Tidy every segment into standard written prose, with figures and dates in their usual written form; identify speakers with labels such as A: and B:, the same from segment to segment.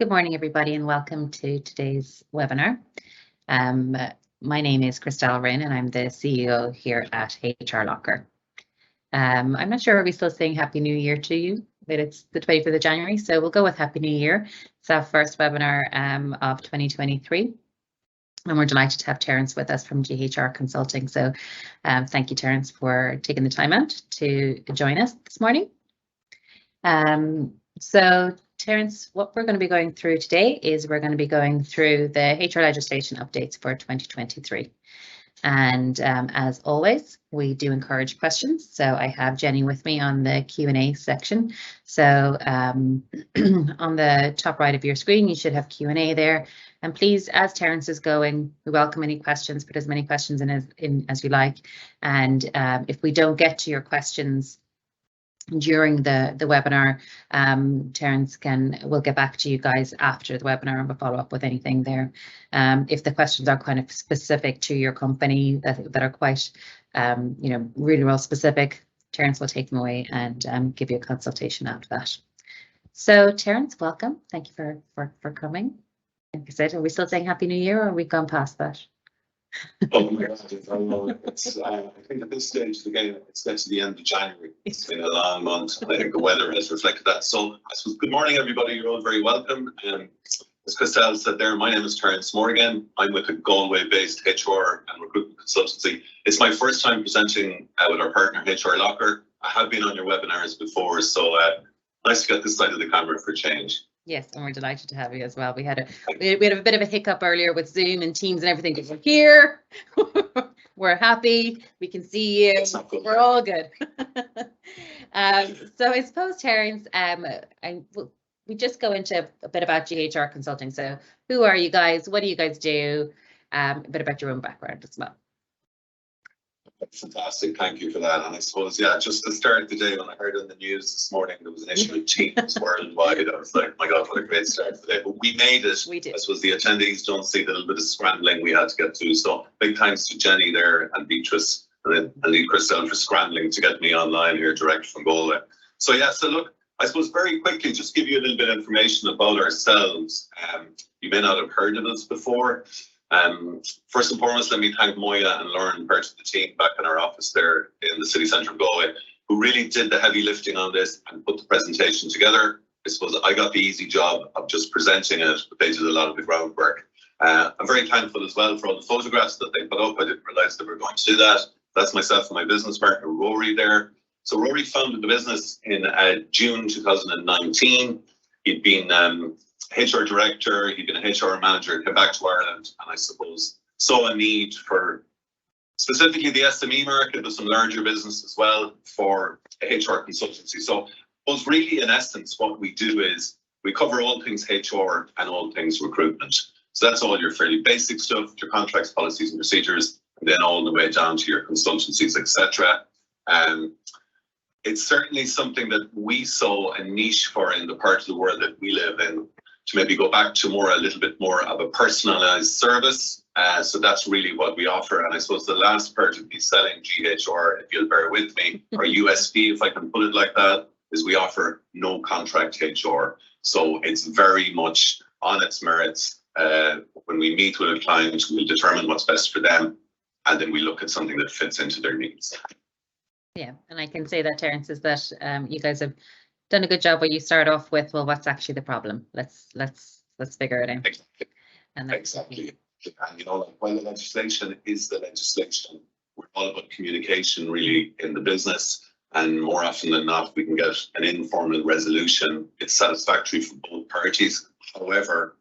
A: Good morning, everybody, and welcome to today's webinar. My name is Christelle Wren, and I'm the CEO here at HRLocker. I'm not sure, are we still saying Happy New Year to you? But it's the 25th of January, so we'll go with Happy New Year. It's our first webinar of 2023. And we're delighted to have Terence with us from GHR Consulting. So thank you, Terence, for taking the time out to join us this morning. So Terence, what we're going to be going through today is we're going to be going through the HR legislation updates for 2023. And as always, we do encourage questions. So I have Jenny with me on the Q&A section. So on the top right of your screen, you should have Q&A there. And please, as Terence is going, we welcome any questions, put as many questions in as you like. And if we don't get to your questions during the webinar, Terence will get back to you guys after the webinar and we'll follow up with anything there. If the questions are kind of specific to your company that are quite, really well specific, Terence will take them away and give you a consultation after that. So Terence, welcome. Thank you for coming. Like I said, are we still saying Happy New Year or are we gone past that?
B: Oh my God, I think at this stage of the game, it's to the end of January. It's been a long month, and I think the weather has reflected that. So I suppose good morning, everybody. You're all very welcome. As Christelle said there, my name is Terence Morgan. I'm with a Galway-based HR and recruitment consultancy. It's my first time presenting with our partner, HRLocker. I have been on your webinars before, so nice to get this side of the camera for a change.
A: Yes, and we're delighted to have you as well. We had a bit of a hiccup earlier with Zoom and Teams and everything, but we're here. We're happy. We can see you. We're all good. So I suppose, Terence, we just go into a bit about GHR Consulting. So who are you guys? What do you guys do? A bit about your own background as well.
B: Fantastic, thank you for that. And I suppose, yeah, just to start the day, when I heard on the news this morning there was an issue with Teams worldwide, I was like, my God, what a great start today. But we made it.
A: We did.
B: I suppose the attendees don't see the little bit of scrambling we had to get through. So big thanks to Jenny there and Beatrice and Christelle for scrambling to get me online here direct from Galway. So yeah, so look, I suppose very quickly, just give you a little bit of information about ourselves. You may not have heard of us before. First and foremost, let me thank Moya and Lauren, part of the team back in our office there in the city centre of Galway, who really did the heavy lifting on this and put the presentation together. I suppose I got the easy job of just presenting it, but they did a lot of the groundwork. I'm very thankful as well for all the photographs that they put up. I didn't realise they were going to do that. That's myself and my business partner, Rory, there. So Rory founded the business in June 2019. He'd been HR director, he'd been a HR manager, came back to Ireland, and I suppose saw a need for specifically the SME market, but some larger business as well for a HR consultancy. So I suppose really in essence what we do is we cover all things HR and all things recruitment. So that's all your fairly basic stuff, your contracts, policies and procedures, and then all the way down to your consultancies, etc. It's certainly something that we saw a niche for in the part of the world that we live in, to maybe go back to a little bit more of a personalized service. So that's really what we offer. And I suppose the last part of me selling GHR, if you'll bear with me, or USP, if I can put it like that, is we offer no contract HR. So it's very much on its merits. When we meet with a client, we'll determine what's best for them, and then we look at something that fits into their needs.
A: Yeah, and I can say that, Terence, is that you guys have done a good job where you start off with, well, what's actually the problem? Let's figure it out.
B: Exactly.
A: And
B: exactly. And like, while the legislation is the legislation, we're all about communication really in the business, and more often than not we can get an informal resolution. It's satisfactory for both parties. However,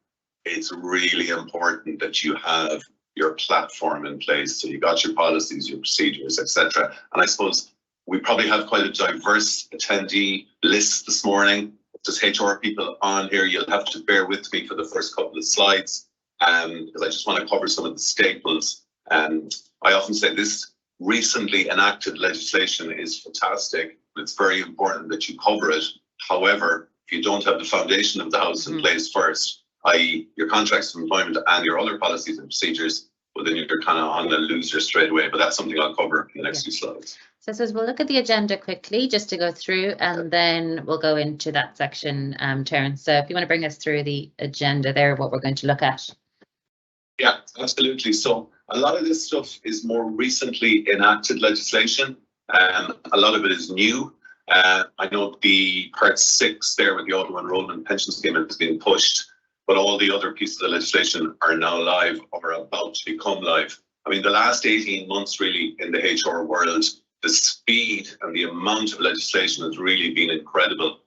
B: it's really important that you have your platform in place, so you got your policies, your procedures, etc. And I suppose we probably have quite a diverse attendee list this morning. There's HR people on here. You'll have to bear with me for the first couple of slides because I just want to cover some of the staples. I often say this recently enacted legislation is fantastic. It's very important that you cover it. However, if you don't have the foundation of the house in place first, i.e. your contracts of employment and your other policies and procedures, well, then you're kind of on the loser straight away. But that's something I'll cover in the next few slides.
A: So I suppose we'll look at the agenda quickly just to go through, and then we'll go into that section, Terence. So if you want to bring us through the agenda there, what we're going to look at.
B: Yeah, absolutely. So a lot of this stuff is more recently enacted legislation. A lot of it is new. I know the Part 6 there with the Auto-Enrolment pension scheme has been pushed, but all the other pieces of legislation are now live or about to become live. I mean, the last 18 months really in the HR world, the speed and the amount of legislation has really been incredible.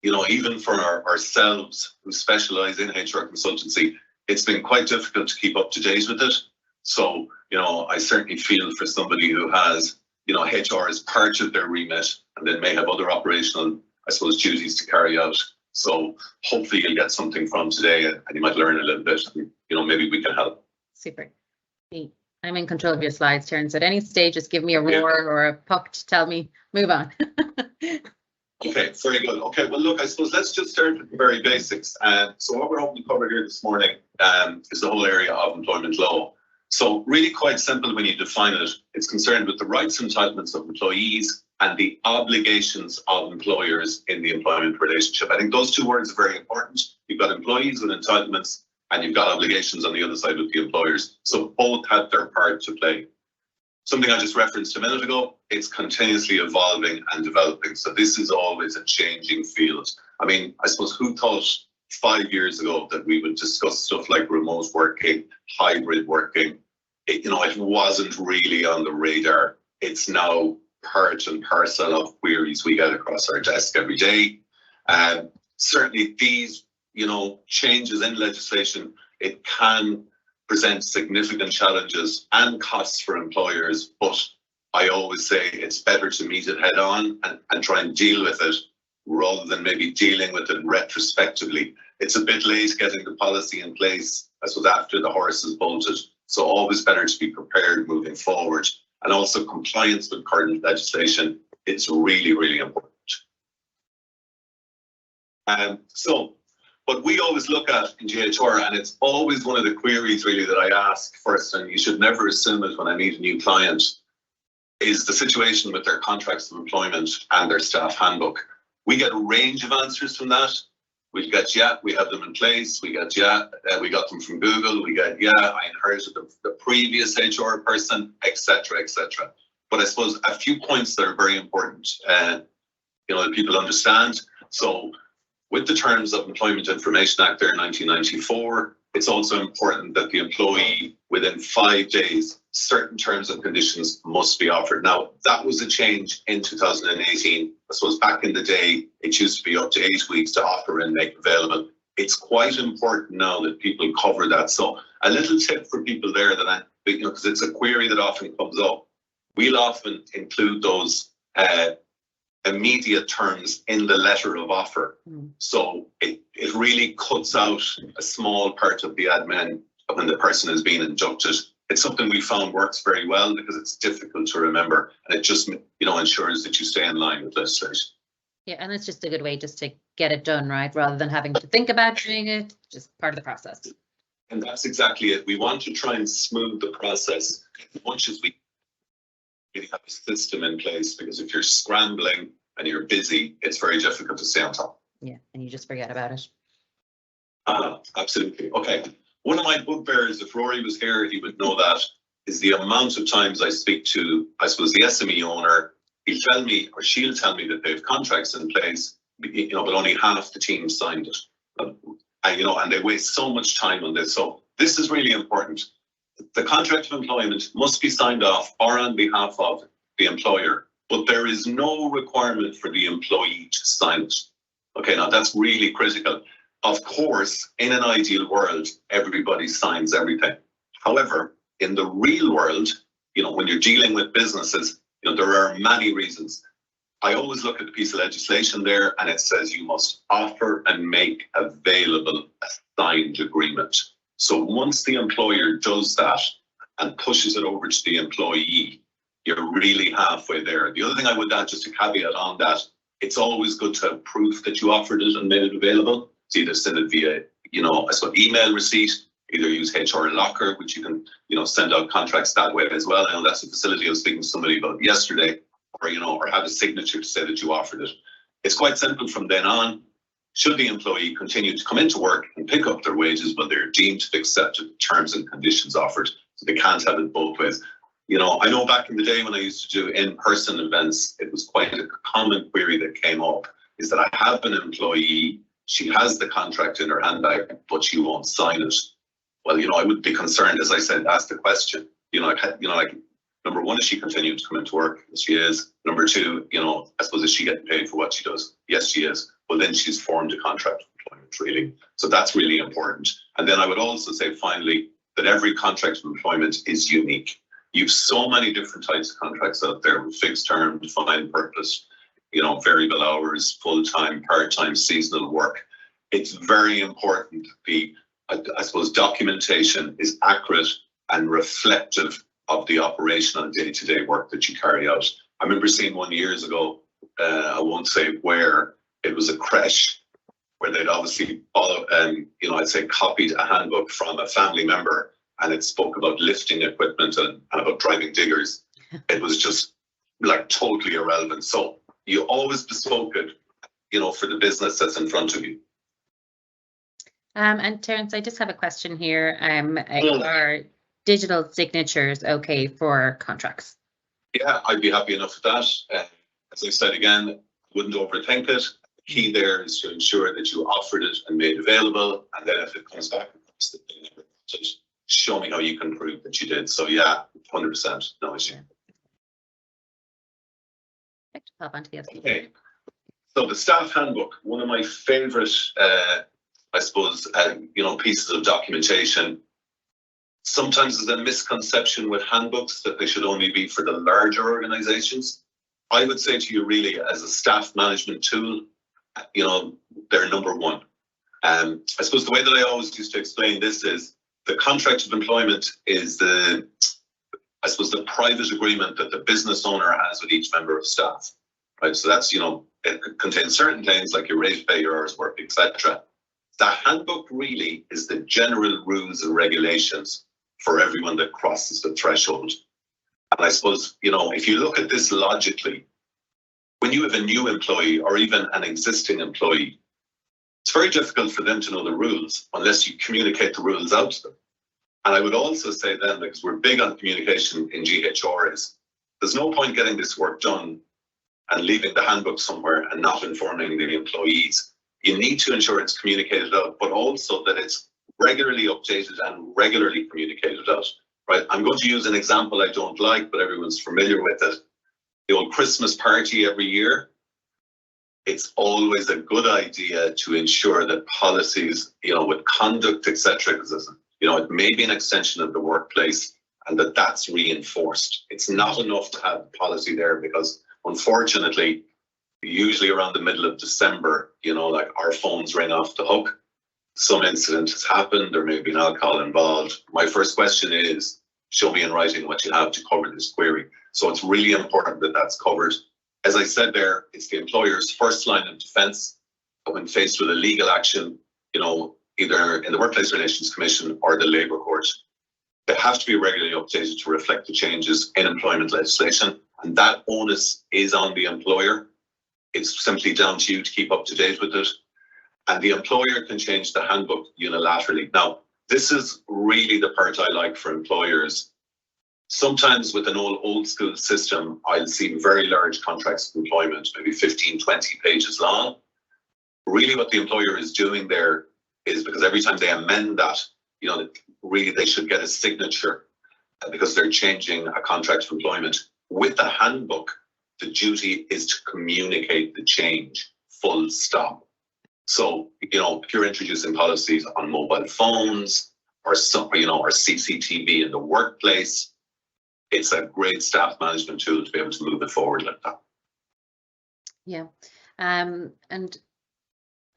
B: You know, even for ourselves who specialise in HR consultancy, it's been quite difficult to keep up to date with it. So, you know, I certainly feel for somebody who has, you know, HR as part of their remit and then may have other operational, I suppose, duties to carry out. So hopefully you'll get something from today and you might learn a little bit. And, you know, maybe we can help.
A: Super. I'm in control of your slides, Terence. At any stage, just give me a roar or a puck to tell me, move on.
B: Okay, very good. Okay, well, look, I suppose let's just start with the very basics. So what we're hoping to cover here this morning is the whole area of employment law. So really quite simple when you define it. It's concerned with the rights and entitlements of employees and the obligations of employers in the employment relationship. I think those two words are very important. You've got employees with entitlements and you've got obligations on the other side with the employers. So both have their part to play. Something I just referenced a minute ago, it's continuously evolving and developing. So this is always a changing field. I mean, I suppose who thought 5 years ago that we would discuss stuff like remote working, hybrid working? You know, it wasn't really on the radar. It's now part and parcel of queries we get across our desk every day. Certainly these, you know, changes in legislation, it can present significant challenges and costs for employers, but I always say it's better to meet it head on and try and deal with it rather than maybe dealing with it retrospectively. It's a bit late getting the policy in place, I suppose, after the horse is bolted. So always better to be prepared moving forward. And also compliance with current legislation, it's really, really important. What we always look at in GHR, and it's always one of the queries really that I ask first, and you should never assume it when I meet a new client, is the situation with their contracts of employment and their staff handbook. We get a range of answers from that. We get, yeah, we have them in place. We get, yeah, we got them from Google. We get, yeah, I inherited the previous HR person, etc., etc. But I suppose a few points that are very important, you know, that people understand. So with the Terms of Employment Information Act there in 1994, it's also important that the employee, within 5 days, certain terms and conditions must be offered. Now, that was a change in 2018. I suppose back in the day, it used to be up to 8 weeks to offer and make available. It's quite important now that people cover that. So a little tip for people there that, you know, because it's a query that often comes up, we'll often include those immediate terms in the letter of offer. So it really cuts out a small part of the admin when the person is being inducted. It's something we found works very well because it's difficult to remember, and it just, you know, ensures that you stay in line with legislation.
A: Yeah, and it's just a good way just to get it done, right? Rather than having to think about doing it, just part of the process.
B: And that's exactly it. We want to try and smooth the process as much as we really have a system in place, because if you're scrambling and you're busy, it's very difficult to stay on top.
A: Yeah, and you just forget about it.
B: Absolutely. Okay. One of my bugbears, if Rory was here, he would know that, is the amount of times I speak to, I suppose, the SME owner. He'll tell me, or she'll tell me, that they have contracts in place, you know, but only half the team signed it. And, you know, and they waste so much time on this. So this is really important. The contract of employment must be signed off or on behalf of the employer, but there is no requirement for the employee to sign it. Okay, now that's really critical. Of course, in an ideal world, everybody signs everything. However, in the real world, you know, when you're dealing with businesses, you know, there are many reasons. I always look at the piece of legislation there and it says you must offer and make available a signed agreement. So once the employer does that and pushes it over to the employee, you're really halfway there. The other thing I would add, just a caveat on that, it's always good to have proof that you offered it and made it available. It's either send it via, you know, I suppose email receipt, either use HRLocker, which you can, you know, send out contracts that way as well. I know that's a facility I was speaking to somebody about yesterday. or, or have a signature to say that you offered it. It's quite simple from then on. Should the employee continue to come into work and pick up their wages when they're deemed to have accepted the terms and conditions offered? So they can't have it both ways. I know back in the day when I used to do in-person events, it was quite a common query that came up, is that I have an employee, she has the contract in her handbag, but she won't sign it. Well, I would be concerned, as I said, ask the question, like, number one, is she continuing to come into work? Yes, she is. Number two, I suppose, is she getting paid for what she does? Yes, she is. Well, then she's formed a contract of employment, really. So that's really important. And then I would also say, finally, that every contract of employment is unique. You've so many different types of contracts out there with fixed term, defined purpose, variable hours, full-time, part-time, seasonal work. It's very important that I suppose, documentation is accurate and reflective of the operational day-to-day work that you carry out. I remember seeing one years ago, I won't say where, it was a creche where they'd obviously follow, I'd say copied a handbook from a family member, and it spoke about lifting equipment and about driving diggers. It was just like totally irrelevant. So you always bespoke it, for the business that's in front of you.
A: And Terence, I just have a question here. Are digital signatures okay for contracts?
B: Yeah, I'd be happy enough with that. As I said again, wouldn't overthink it. The key there is to ensure that you offered it and made available, and then if it comes back, show me how you can prove that you did. So yeah, 100%, no issue.
A: Pop onto the other.
B: Okay. So the staff handbook, one of my favourite, I suppose, pieces of documentation. Sometimes there's a misconception with handbooks that they should only be for the larger organisations. I would say to you, really, as a staff management tool, they're number one. I suppose the way that I always used to explain this is the contract of employment is the private agreement that the business owner has with each member of staff, right? So that's, it contains certain things like your rate of pay, your hours work, etc. The handbook really is the general rules and regulations for everyone that crosses the threshold. And I suppose, if you look at this logically, when you have a new employee or even an existing employee, it's very difficult for them to know the rules unless you communicate the rules out to them. And I would also say then, because we're big on communication in GHR, is there's no point getting this work done and leaving the handbook somewhere and not informing the employees. You need to ensure it's communicated out, but also that it's regularly updated and regularly communicated out, right? I'm going to use an example I don't like, but everyone's familiar with it. The old Christmas party every year. It's always a good idea to ensure that policies, with conduct, etc., because it may be an extension of the workplace, and that's reinforced. It's not enough to have policy there because, unfortunately, usually around the middle of December, like our phones ring off the hook. Some incident has happened, there may have been alcohol involved. My first question is, show me in writing what you have to cover this query. So it's really important that that's covered. As I said there, it's the employer's first line of defence when faced with a legal action, either in the Workplace Relations Commission or the Labour Court. They have to be regularly updated to reflect the changes in employment legislation, and that onus is on the employer. It's simply down to you to keep up to date with it. And the employer can change the handbook unilaterally. Now, this is really the part I like for employers. Sometimes with an old school system, I'll see very large contracts of employment, maybe 15, 20 pages long. Really what the employer is doing there is, because every time they amend that, really they should get a signature because they're changing a contract of employment. With the handbook, the duty is to communicate the change, full stop. So, if you're introducing policies on mobile phones or CCTV in the workplace, it's a great staff management tool to be able to move it forward like that.
A: Yeah. And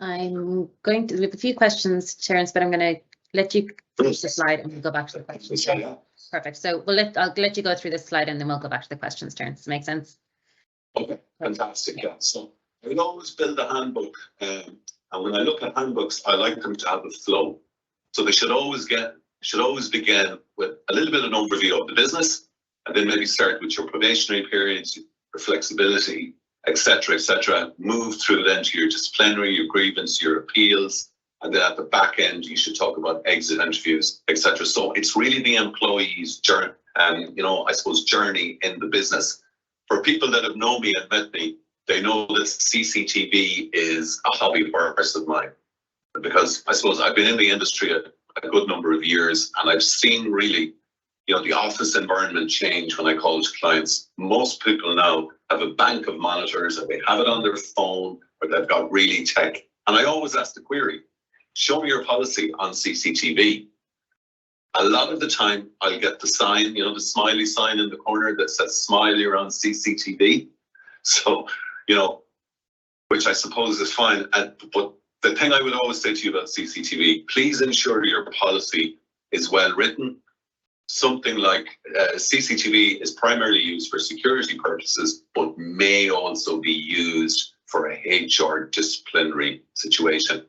A: I'm going to, we have a few questions, Terence, but I'm going to let you finish the slide and we'll go back to the questions.
B: Yeah.
A: Perfect. So I'll let you go through this slide and then we'll go back to the questions, Terence. Does that make sense?
B: Okay, fantastic. Yeah. So I would always build a handbook. And when I look at handbooks, I like them to have a flow. So they should always begin with a little bit of an overview of the business, and then maybe start with your probationary periods, your flexibility, etc., move through then to your disciplinary, your grievance, your appeals, and then at the back end, you should talk about exit interviews, etc. So it's really the employee's journey, I suppose, journey in the business. For people that have known me and met me, they know that CCTV is a hobby horse of mine, because I suppose I've been in the industry a good number of years, and I've seen really, the office environment change when I call to clients. Most people now have a bank of monitors, and they have it on their phone, or they've got really tech. And I always ask the query, show me your policy on CCTV. A lot of the time, I'll get the sign, the smiley sign in the corner that says smiley around CCTV. So, which I suppose is fine. But the thing I would always say to you about CCTV, please ensure your policy is well written. Something like CCTV is primarily used for security purposes, but may also be used for a HR disciplinary situation.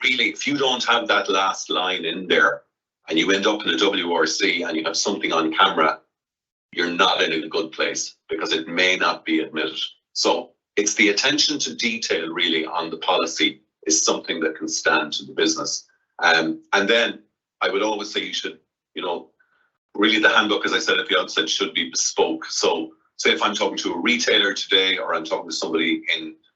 B: Really, if you don't have that last line in there and you end up in a WRC and you have something on camera, you're not in a good place, because it may not be admitted. So it's the attention to detail really on the policy is something that can stand to the business. And then I would always say you should, really the handbook, as I said at the outset, should be bespoke. So say if I'm talking to a retailer today, or I'm talking to somebody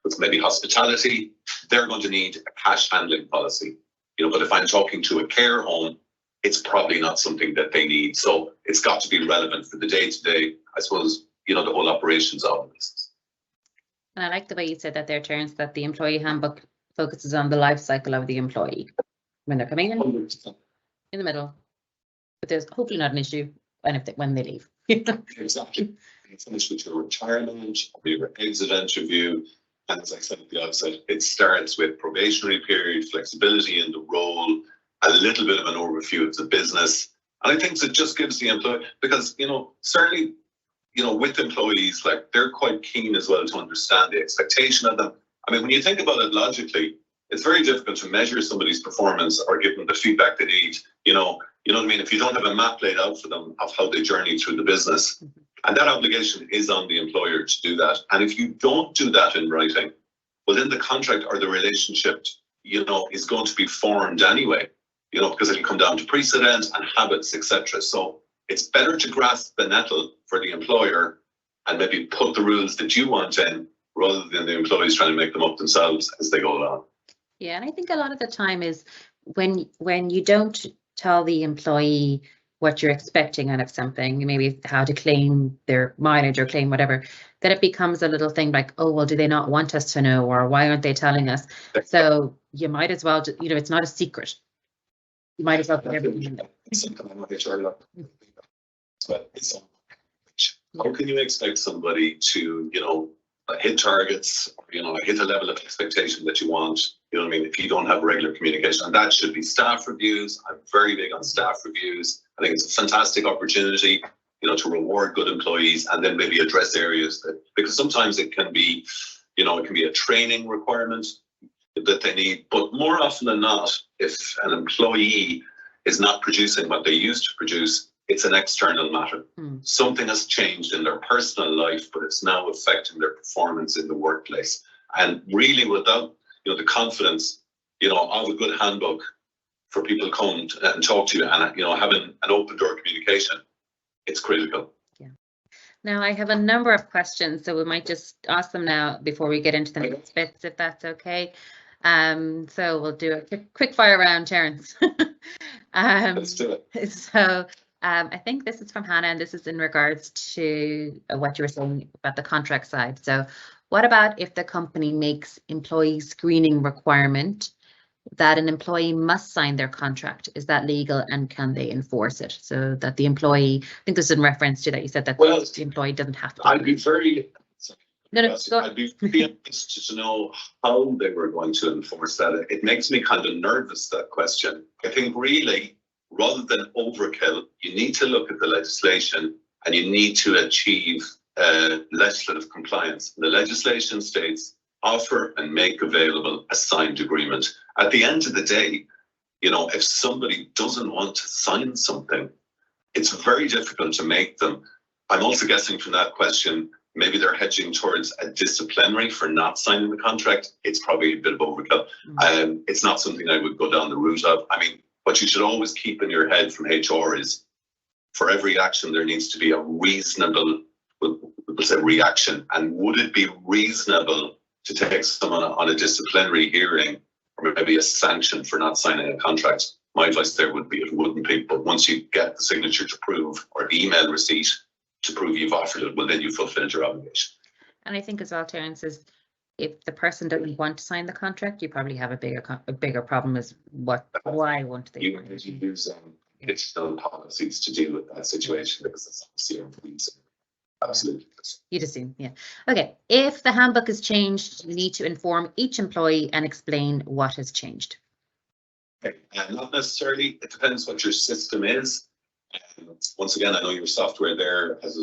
B: with maybe hospitality, they're going to need a cash handling policy. But if I'm talking to a care home, it's probably not something that they need. So it's got to be relevant for the day-to-day, I suppose, the whole operations of the business.
A: And I like the way you said that there, Terence, that the employee handbook focuses on the life cycle of the employee when they're coming in the middle. But there's hopefully not an issue when they leave.
B: Exactly. You finish with your retirement, or your exit interview. And as I said at the outset, it starts with probationary period, flexibility in the role, a little bit of an overview of the business. And I think it just gives the employee, because, certainly, with employees, like, they're quite keen as well to understand the expectation of them. I mean, when you think about it logically, it's very difficult to measure somebody's performance or give them the feedback they need. You know what I mean? If you don't have a map laid out for them of how they journey through the business, and that obligation is on the employer to do that. And if you don't do that in writing, well, then the contract or the relationship, is going to be formed anyway, because it'll come down to precedent and habits, etc. So it's better to grasp the nettle for the employer and maybe put the rules that you want in, rather than the employees trying to make them up themselves as they go along.
A: Yeah, and I think a lot of the time is when you don't tell the employee what you're expecting out of something, maybe how to claim their mileage or claim whatever, that it becomes a little thing like, oh, well, do they not want us to know, or why aren't they telling us? So you might as well, it's not a secret. You might as well put everything in there.
B: But how can you expect somebody to, hit targets, hit a level of expectation that you want, if you don't have regular communication? And that should be staff reviews. I'm very big on staff reviews. I think it's a fantastic opportunity, to reward good employees, and then maybe address areas because sometimes it can be, it can be a training requirement that they need. But more often than not, if an employee is not producing what they used to produce, it's an external matter. Something has changed in their personal life, but it's now affecting their performance in the workplace. And really, without the confidence, of a good handbook for people to come and talk to you, and having an open door communication, it's critical.
A: Yeah. Now I have a number of questions, so we might just ask them now before we get into the next bits, if that's okay. So we'll do a quick fire round, Terence.
B: Let's do it.
A: So. I think this is from Hannah, and this is in regards to what you were saying about the contract side. So what about if the company makes employee screening requirement that an employee must sign their contract? Is that legal, and can they enforce it? So that the employee, I think this is in reference to that you said that the employee doesn't have to.
B: I'd be very...
A: I'd
B: be interested to know how they were going to enforce that. It makes me kind of nervous, that question. I think really, rather than overkill, you need to look at the legislation, and you need to achieve legislative compliance. The legislation states offer and make available a signed agreement. At the end of the day, if somebody doesn't want to sign something, it's very difficult to make them. I'm also guessing from that question, maybe they're hedging towards a disciplinary for not signing the contract, it's probably a bit of overkill. It's not something I would go down the route of. I mean, what you should always keep in your head from HR is, for every action, there needs to be a reasonable, we'll say, reaction. And would it be reasonable to take someone on a disciplinary hearing or maybe a sanction for not signing a contract? My advice there would be it wouldn't be. But once you get the signature to prove, or the email receipt to prove you've offered it, well, then you fulfilled your obligation.
A: And I think as well, Terence, is if the person doesn't want to sign the contract, you probably have a bigger problem. Is why won't they?
B: You need to use digital policies to deal with that situation, because it's obviously employees. Absolutely.
A: You'd assume, yeah. Okay, if the handbook is changed, you need to inform each employee and explain what has changed.
B: Okay. Not necessarily. It depends what your system is. Once again, I know your software there has,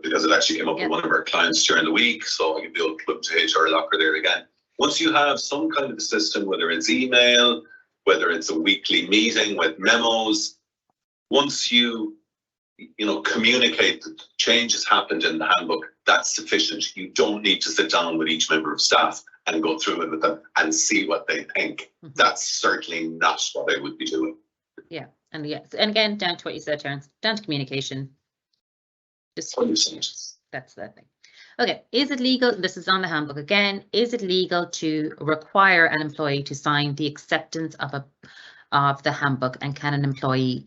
B: because it actually came up with one of our clients during the week, so I give the old plug to HRLocker there again. Once you have some kind of a system, whether it's email, whether it's a weekly meeting with memos, once you communicate that change has happened in the handbook, that's sufficient. You don't need to sit down with each member of staff and go through it with them and see what they think. That's certainly not what I would be doing. Yeah,
A: and again, down to what you said, Terence, down to communication. Just
B: 100%.
A: That's the thing. Okay, is it legal? This is on the handbook again. Is it legal to require an employee to sign the acceptance of the handbook, and can an employee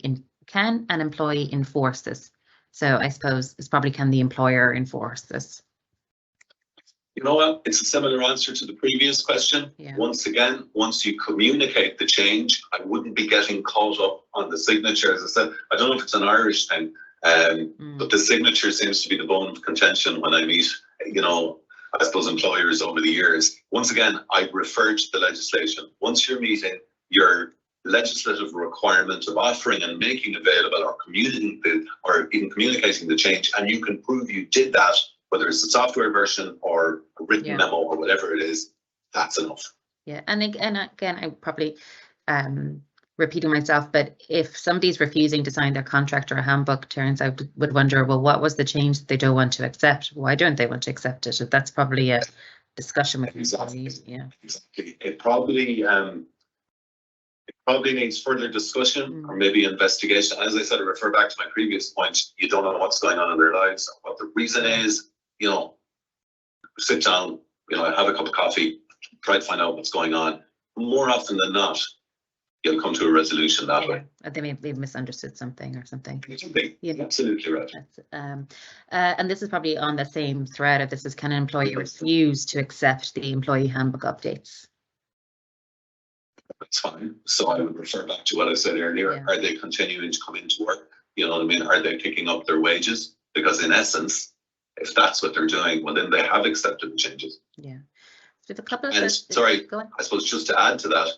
A: enforce this? So I suppose it's probably, can the employer enforce this?
B: You know what? It's a similar answer to the previous question. Yeah. Once again, once you communicate the change, I wouldn't be getting caught up on the signature. As I said, I don't know if it's an Irish thing, but the signature seems to be the bone of contention when I meet, I suppose, employers over the years. Once again, I refer to the legislation. Once you're meeting your legislative requirement of offering and making available or even communicating the change, and you can prove you did that, whether it's a software version or a written memo or whatever it is, that's enough.
A: Yeah, and again, I'm probably repeating myself, but if somebody's refusing to sign their contract or a handbook, Terence, I would wonder, well, what was the change that they don't want to accept? Why don't they want to accept it? That's probably a discussion with employees. Yeah,
B: exactly. It probably needs further discussion or maybe investigation. As I said, I refer back to my previous point. You don't know what's going on in their lives, what the reason is. Sit down, have a cup of coffee, try to find out what's going on. More often than not, you'll come to a resolution that way.
A: They may have misunderstood something or something.
B: Yeah, absolutely right.
A: And this is probably on the same thread of this is, can an employee refuse to accept the employee handbook updates?
B: That's fine. So I would refer back to what I said earlier. Yeah. Are they continuing to come into work? You know what I mean? Are they picking up their wages? Because in essence, if that's what they're doing, well, then they have accepted the changes.
A: Yeah. So a couple of
B: sorry, I suppose just to add to that,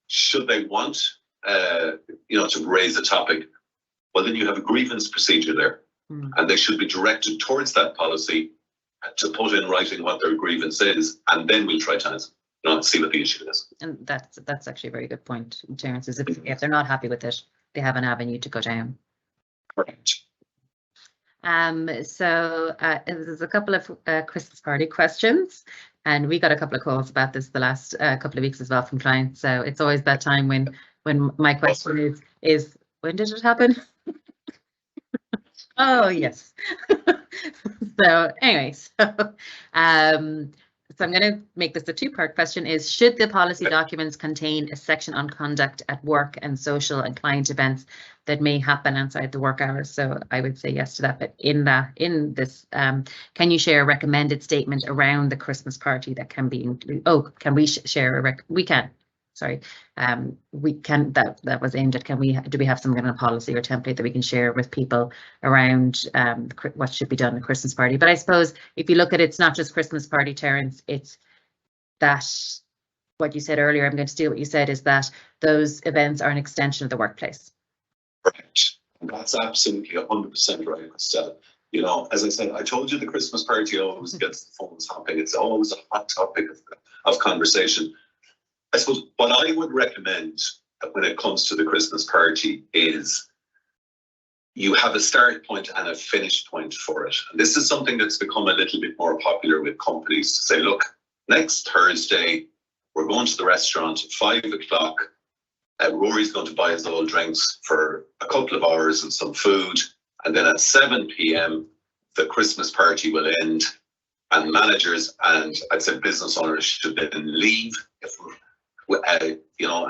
B: should they want, to raise a topic, well, then you have a grievance procedure there, and they should be directed towards that policy to put in writing what their grievance is, and then we'll try to answer. See what the issue is.
A: And that's actually a very good point, Terence, is if they're not happy with it, they have an avenue to go down.
B: Correct.
A: So there's a couple of Christmas party questions, and we got a couple of calls about this the last couple of weeks as well from clients. So it's always that time when my question is when did it happen? Oh yes. So anyway, so I'm going to make this a two-part question. Is, should the policy documents contain a section on conduct at work and social and client events that may happen outside the work hours? So I would say yes to that. But in this, can you share a recommended statement around the Christmas party that can be included? Oh, can we share we can. Sorry, we can. That was aimed at. Do we have some kind of policy or template that we can share with people around what should be done at Christmas party? But I suppose if you look at it, it's not just Christmas party, Terence. It's that what you said earlier. I'm going to steal what you said. Is that those events are an extension of the workplace?
B: Correct. That's absolutely 100% right, Christelle. As I said, I told you the Christmas party always gets the phones hopping. It's always a hot topic of conversation. I suppose what I would recommend when it comes to the Christmas party is you have a start point and a finish point for it. And this is something that's become a little bit more popular with companies to say, look, next Thursday, we're going to the restaurant at 5 o'clock. Rory's going to buy us all drinks for a couple of hours and some food. And then at 7 p.m., the Christmas party will end. And managers and I'd say business owners should then leave, and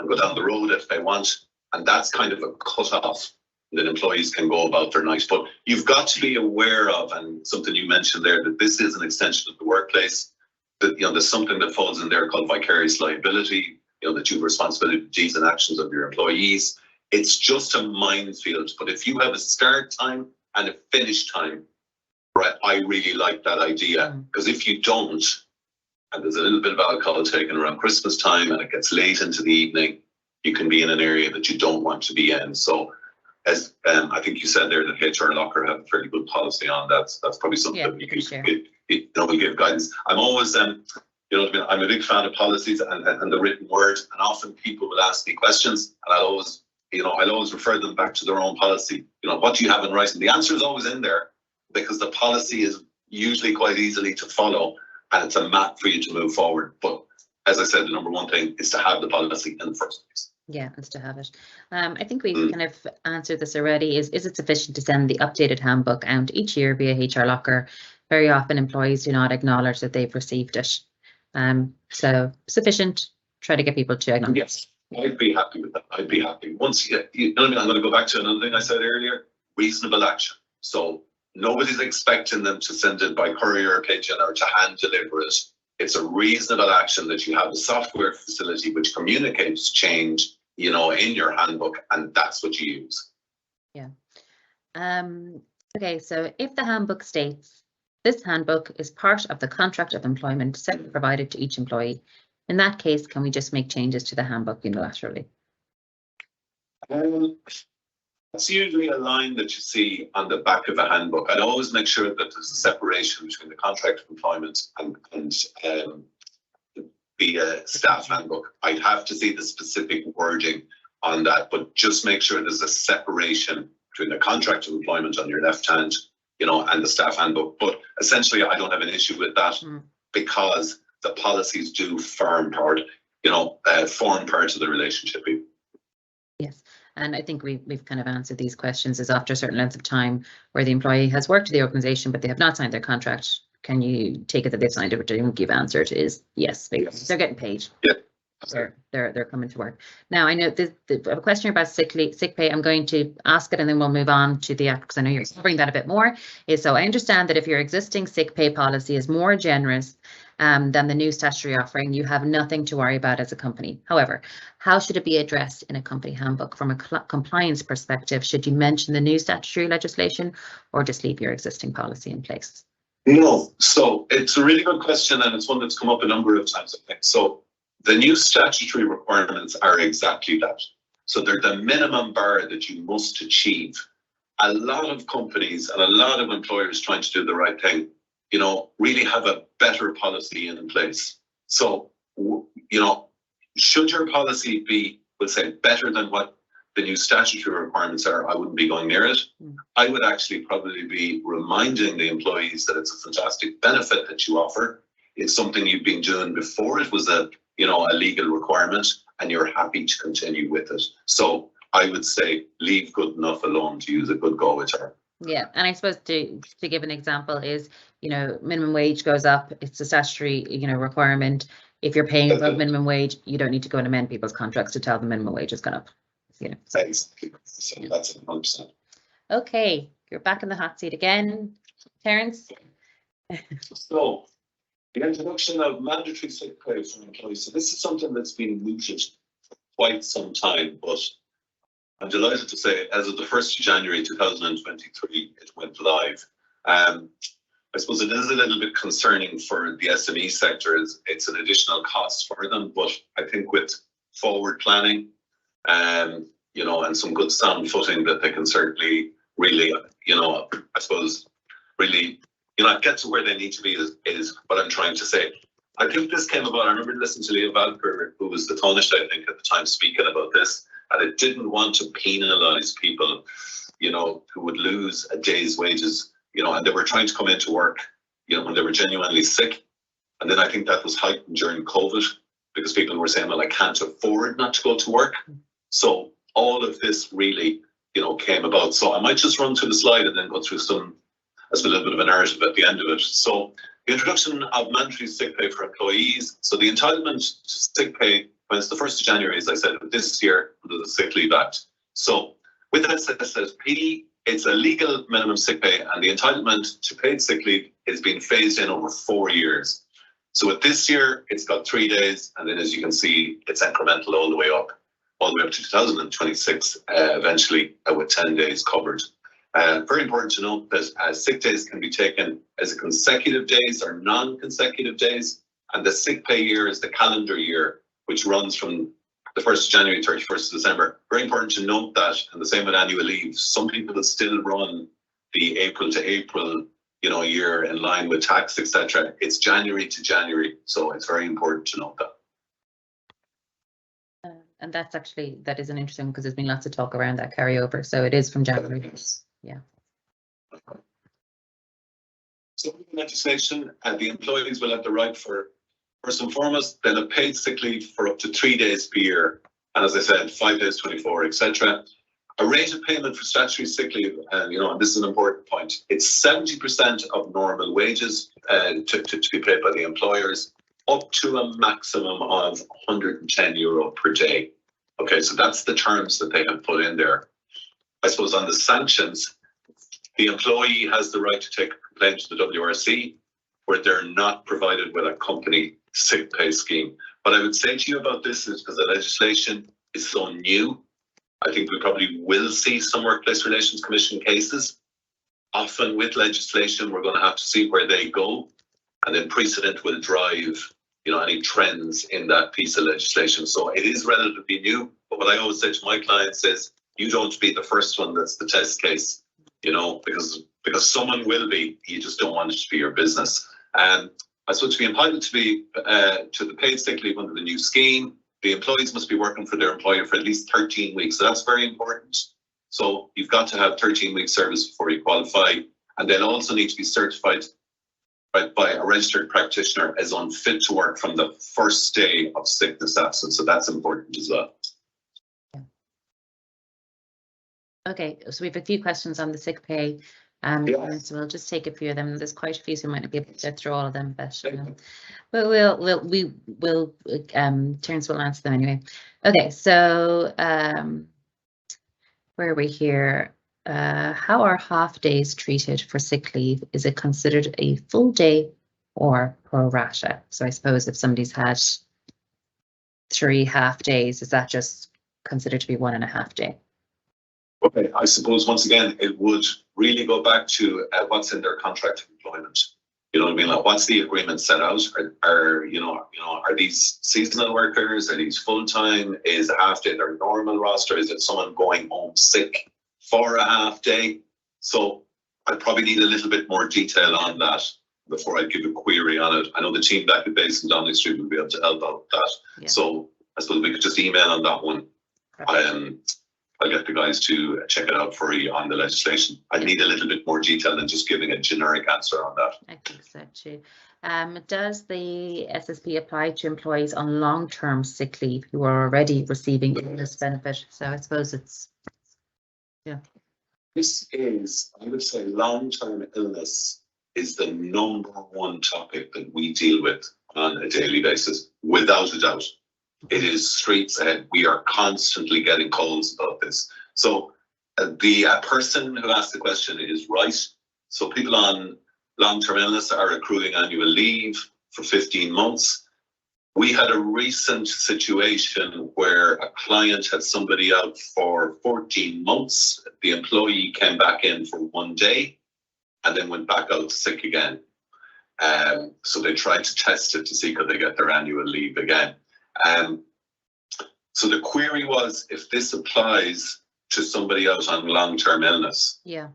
B: go down the road if they want. And that's kind of a cut-off that employees can go about their night. But you've got to be aware of, and something you mentioned there, that this is an extension of the workplace. That there's something that falls in there called vicarious liability. That you have responsibilities and actions of your employees. It's just a minefield. But if you have a start time and a finish time, right, I really like that idea, because if you don't, and there's a little bit of alcohol taken around Christmas time and it gets late into the evening, you can be in an area that you don't want to be in. So, as I think you said there, that HRLocker have a fairly good policy on that. That's probably something that we give guidance. I'm always, I'm a big fan of policies and the written word, and often people will ask me questions, and I'll always refer them back to their own policy. What do you have in writing? The answer is always in there, because the policy is usually quite easily to follow, and it's a map for you to move forward. But as I said, the number one thing is to have the policy in the first place.
A: Yeah, it's to have it. I think we've kind of answered this already. Is it sufficient to send the updated handbook out each year via HR-Locker? Very often employees do not acknowledge that they've received it. So sufficient, try to get people to acknowledge.
B: Yes, I'd be happy with that. I'd be happy. Once I'm going to go back to another thing I said earlier, reasonable action. So nobody's expecting them to send it by courier or pigeon or to hand deliver it. It's a reasonable action that you have a software facility which communicates change, in your handbook, and that's what you use.
A: Yeah. Okay, so if the handbook states this handbook is part of the contract of employment provided to each employee, in that case, can we just make changes to the handbook unilaterally?
B: That's usually a line that you see on the back of a handbook. I'd always make sure that there's a separation between the contract of employment and the staff handbook. I'd have to see the specific wording on that, but just make sure there's a separation between the contract of employment on your left hand, and the staff handbook. But essentially, I don't have an issue with that because the policies do form part of the relationship.
A: Yes. And I think we've kind of answered these questions. Is after a certain length of time where the employee has worked for the organisation, but they have not signed their contract, can you take it that they've signed it? Which I think you've answered is yes, they're getting paid.
B: Yeah.
A: They're coming to work. Now I know I have a question about sick pay. I'm going to ask it and then we'll move on to the act, because I know you're covering that a bit more. So I understand that if your existing sick pay policy is more generous than the new statutory offering, you have nothing to worry about as a company. However, how should it be addressed in a company handbook from a compliance perspective? Should you mention the new statutory legislation or just leave your existing policy in place?
B: No, so it's a really good question, and it's one that's come up a number of times, I think. So the new statutory requirements are exactly that. So they're the minimum bar that you must achieve. A lot of companies and a lot of employers trying to do the right thing, really have a better policy in place. So, should your policy be, we'll say, better than what the new statutory requirements are, I wouldn't be going near it. I would actually probably be reminding the employees that it's a fantastic benefit that you offer. It's something you've been doing before it was a legal requirement, and you're happy to continue with it. So I would say leave good enough alone, to use a good go term.
A: Yeah, and I suppose to give an example is, minimum wage goes up. It's a statutory, requirement. If you're paying above minimum wage, you don't need to go and amend people's contracts to tell them minimum wage has gone up.
B: Exactly. So that's 100%.
A: Okay, you're back in the hot seat again, Terence.
B: So the introduction of mandatory sick pay for employees. So this is something that's been mooted for quite some time, but I'm delighted to say as of the 1st of January 2023, it went live. I suppose it is a little bit concerning for the SME sector. It's an additional cost for them, but I think with forward planning, and some good sound footing, that they can certainly really, I suppose, really, get to where they need to be is what I'm trying to say. I think this came about, I remember listening to Leo Valker, who was the Taoiseach, I think, at the time, speaking about this, and it didn't want to penalise people, who who would lose a day's wages, you know, and they were trying to come into work, you know, when they were genuinely sick. And then I think that was heightened during COVID because people were saying, well, I can't afford not to go to work. So all of this really, you know, came about. So I might just run through the slide and then go through some, as a little bit of a narrative at the end of it. So the introduction of mandatory sick pay for employees. So the entitlement to sick pay, when it's the 1st of January, as I said, this year under the Sick Leave Act. So with SSP, it's a legal minimum sick pay, and the entitlement to paid sick leave is being phased in over 4 years. So with this year, it's got 3 days, and then as you can see, it's incremental all the way up to 2026, eventually with 10 days covered. Very important to note that sick days can be taken as consecutive days or non-consecutive days, and the sick pay year is the calendar year, which runs from the 1st of January, 31st of December. Very important to note that, and the same with annual leave. Some people still run the April to April, you know, year in line with tax, etc. It's January to January, so it's very important to note that.
A: And that's actually, that is an interesting, because there's been lots of talk around that carryover. So it is from January. Yeah.
B: So legislation, and the employees will have the right for, first and foremost, they'll have paid sick leave for up to 3 days per year. And as I said, 5 days, 24, etc. A rate of payment for statutory sick leave, and you know, and this is an important point, it's 70% of normal wages to be paid by the employers, up to a maximum of €110 per day. Okay, so that's the terms that they have put in there. I suppose on the sanctions, the employee has the right to take a complaint to the WRC where they're not provided with a company sick pay scheme. What I would say to you about this is because the legislation is so new, I think we probably will see some Workplace Relations Commission cases. Often with legislation, we're going to have to see where they go, and then precedent will drive, you know, any trends in that piece of legislation. So it is relatively new, but what I always say to my clients is, you don't be the first one that's the test case, you know, because someone will be, you just don't want it to be your business. And I suppose to be entitled to be to the paid sick leave under the new scheme, the employees must be working for their employer for at least 13 weeks. So that's very important. So you've got to have 13 weeks service before you qualify. And they'll also need to be certified by a registered practitioner as unfit to work from the first day of sickness absence. So that's important as well.
A: Okay, so we have a few questions on the sick pay. So we'll just take a few of them. There's quite a few, so we might not be able to get through all of them, but Terence will answer them anyway. Okay, so where are we here? How are half days treated for sick leave? Is it considered a full day or pro rata? So I suppose if somebody's had 3 half days, is that just considered to be 1.5 days?
B: Okay, I suppose once again, it would really go back to what's in their contract of employment. You know what I mean? Like, what's the agreement set out? Are these seasonal workers? Are these full time? Is a half day their normal roster? Is it someone going home sick for a half day? So I'd probably need a little bit more detail on that before I give a query on it. I know the team back at Base and Donnelly Street will be able to help out with that. Yeah. So I suppose we could just email on that one. I'll get the guys to check it out for you on the legislation. I need a little bit more detail than just giving a generic answer on that.
A: I think so too. Does the SSP apply to employees on long-term sick leave who are already receiving illness benefit? So I suppose it's, yeah.
B: This is, I would say, long-term illness is the #1 topic that we deal with on a daily basis, without a doubt. It is streets ahead. We are constantly getting calls about this. So the person who asked the question is right. So people on long-term illness are accruing annual leave for 15 months. We had a recent situation where a client had somebody out for 14 months. The employee came back in for 1 day and then went back out sick again. So they tried to test it to see could they get their annual leave again. So the query was if this applies to somebody out on long-term illness.
A: Yeah.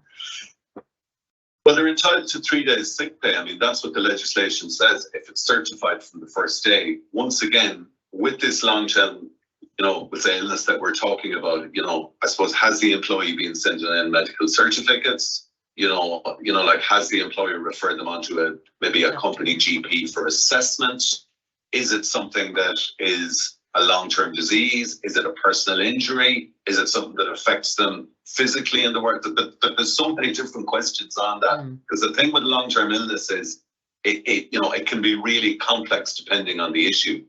B: Well, they're entitled to 3 days sick pay. I mean, that's what the legislation says. If it's certified from the first day, once again, with this long-term with the illness that we're talking about, I suppose, has the employee been sending in medical certificates? Like, has the employer referred them onto maybe a company GP for assessment? Is it something that is a long-term disease? Is it a personal injury? Is it something that affects them physically in the work? There's so many different questions on that. Because the thing with long-term illness is it can be really complex depending on the issue.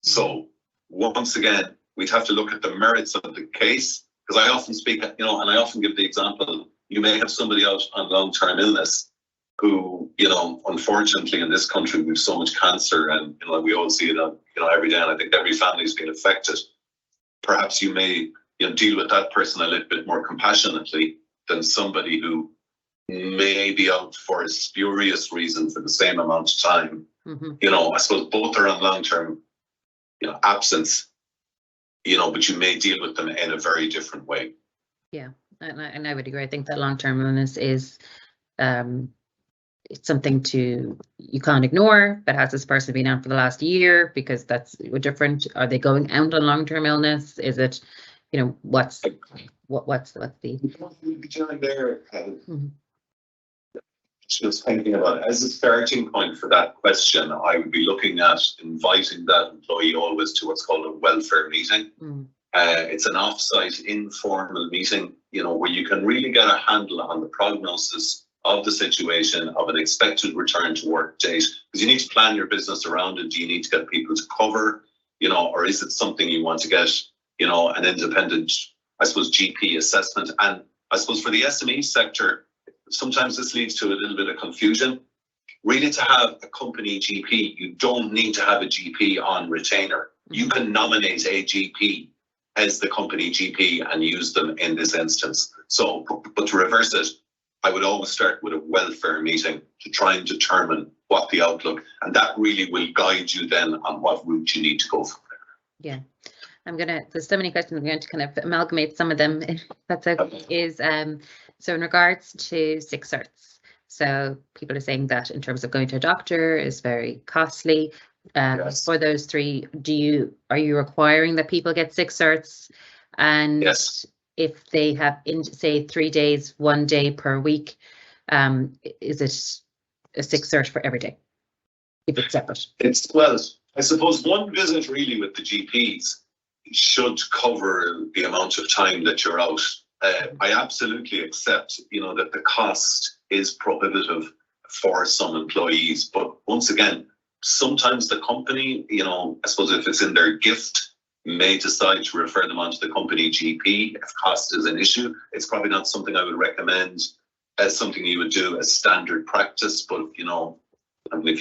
B: So once again, we'd have to look at the merits of the case. Because I often speak, and I often give the example, you may have somebody out on long-term illness who, unfortunately in this country, we have so much cancer, and, we all see it on, every day, and I think every family's been affected. Perhaps you may, deal with that person a little bit more compassionately than somebody who may be out for a spurious reason for the same amount of time. I suppose both are on long-term, absence, but you may deal with them in a very different way.
A: Yeah, and I would agree. I think that long-term illness is it's something you can't ignore. But has this person been out for the last year? Because that's different. Are they going out on long-term illness? Is it, what's the
B: there? Just thinking about it as a starting point for that question, I would be looking at inviting that employee always to what's called a welfare meeting. It's an off-site informal meeting, where you can really get a handle on the prognosis of the situation, of an expected return to work date, because you need to plan your business around it. Do you need to get people to cover, or is it something you want to get, an independent, I suppose, GP assessment? And I suppose for the SME sector, sometimes this leads to a little bit of confusion. Really, to have a company GP, you don't need to have a GP on retainer. You can nominate a GP as the company GP and use them in this instance. So, but to reverse it, I would always start with a welfare meeting to try and determine what the outlook, and that really will guide you then on what route you need to go from there.
A: Yeah, there's so many questions. I'm going to kind of amalgamate some of them. That's okay. So in regards to sick certs, so people are saying that in terms of going to a doctor is very costly. Yes. For those three, are you requiring that people get sick certs? And
B: yes.
A: If they have, say, 3 days, 1 day per week, is it a sick cert for every day? If it's separate?
B: I suppose one visit really with the GPs should cover the amount of time that you're out. I absolutely accept, that the cost is prohibitive for some employees, but once again, sometimes the company, I suppose if it's in their gift, may decide to refer them onto the company GP if cost is an issue. It's probably not something I would recommend as something you would do as standard practice, but if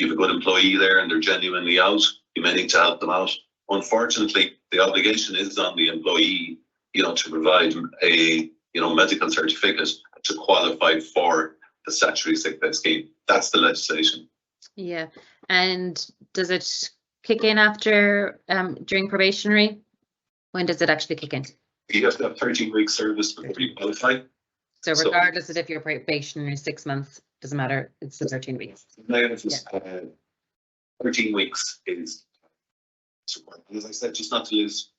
B: you have a good employee there and they're genuinely out, you may need to help them out. Unfortunately, the obligation is on the employee, to provide a, medical certificate to qualify for the statutory sick pay scheme. That's the legislation.
A: Yeah, and does it kick in after during probationary? When does it actually kick in?
B: You have to have 13 weeks service before you qualify.
A: So regardless of if you're probationary 6 months, doesn't matter. It's the 13 weeks.
B: 13 weeks is, as I said, just not to lose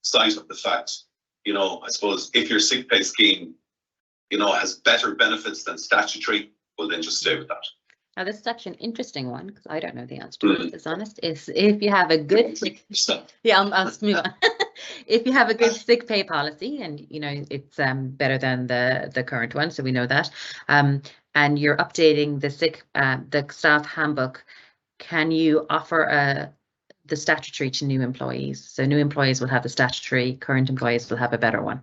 B: sight of the fact. I suppose if your sick pay scheme, has better benefits than statutory, well then just stay with that.
A: Now, this is actually an interesting one because I don't know the answer to it, to be honest. Is if you have a good I'll move on. If you have a good sick pay policy and it's better than the current one, so we know that, and you're updating the staff handbook, can you offer the statutory to new employees? So new employees will have the statutory, current employees will have a better one.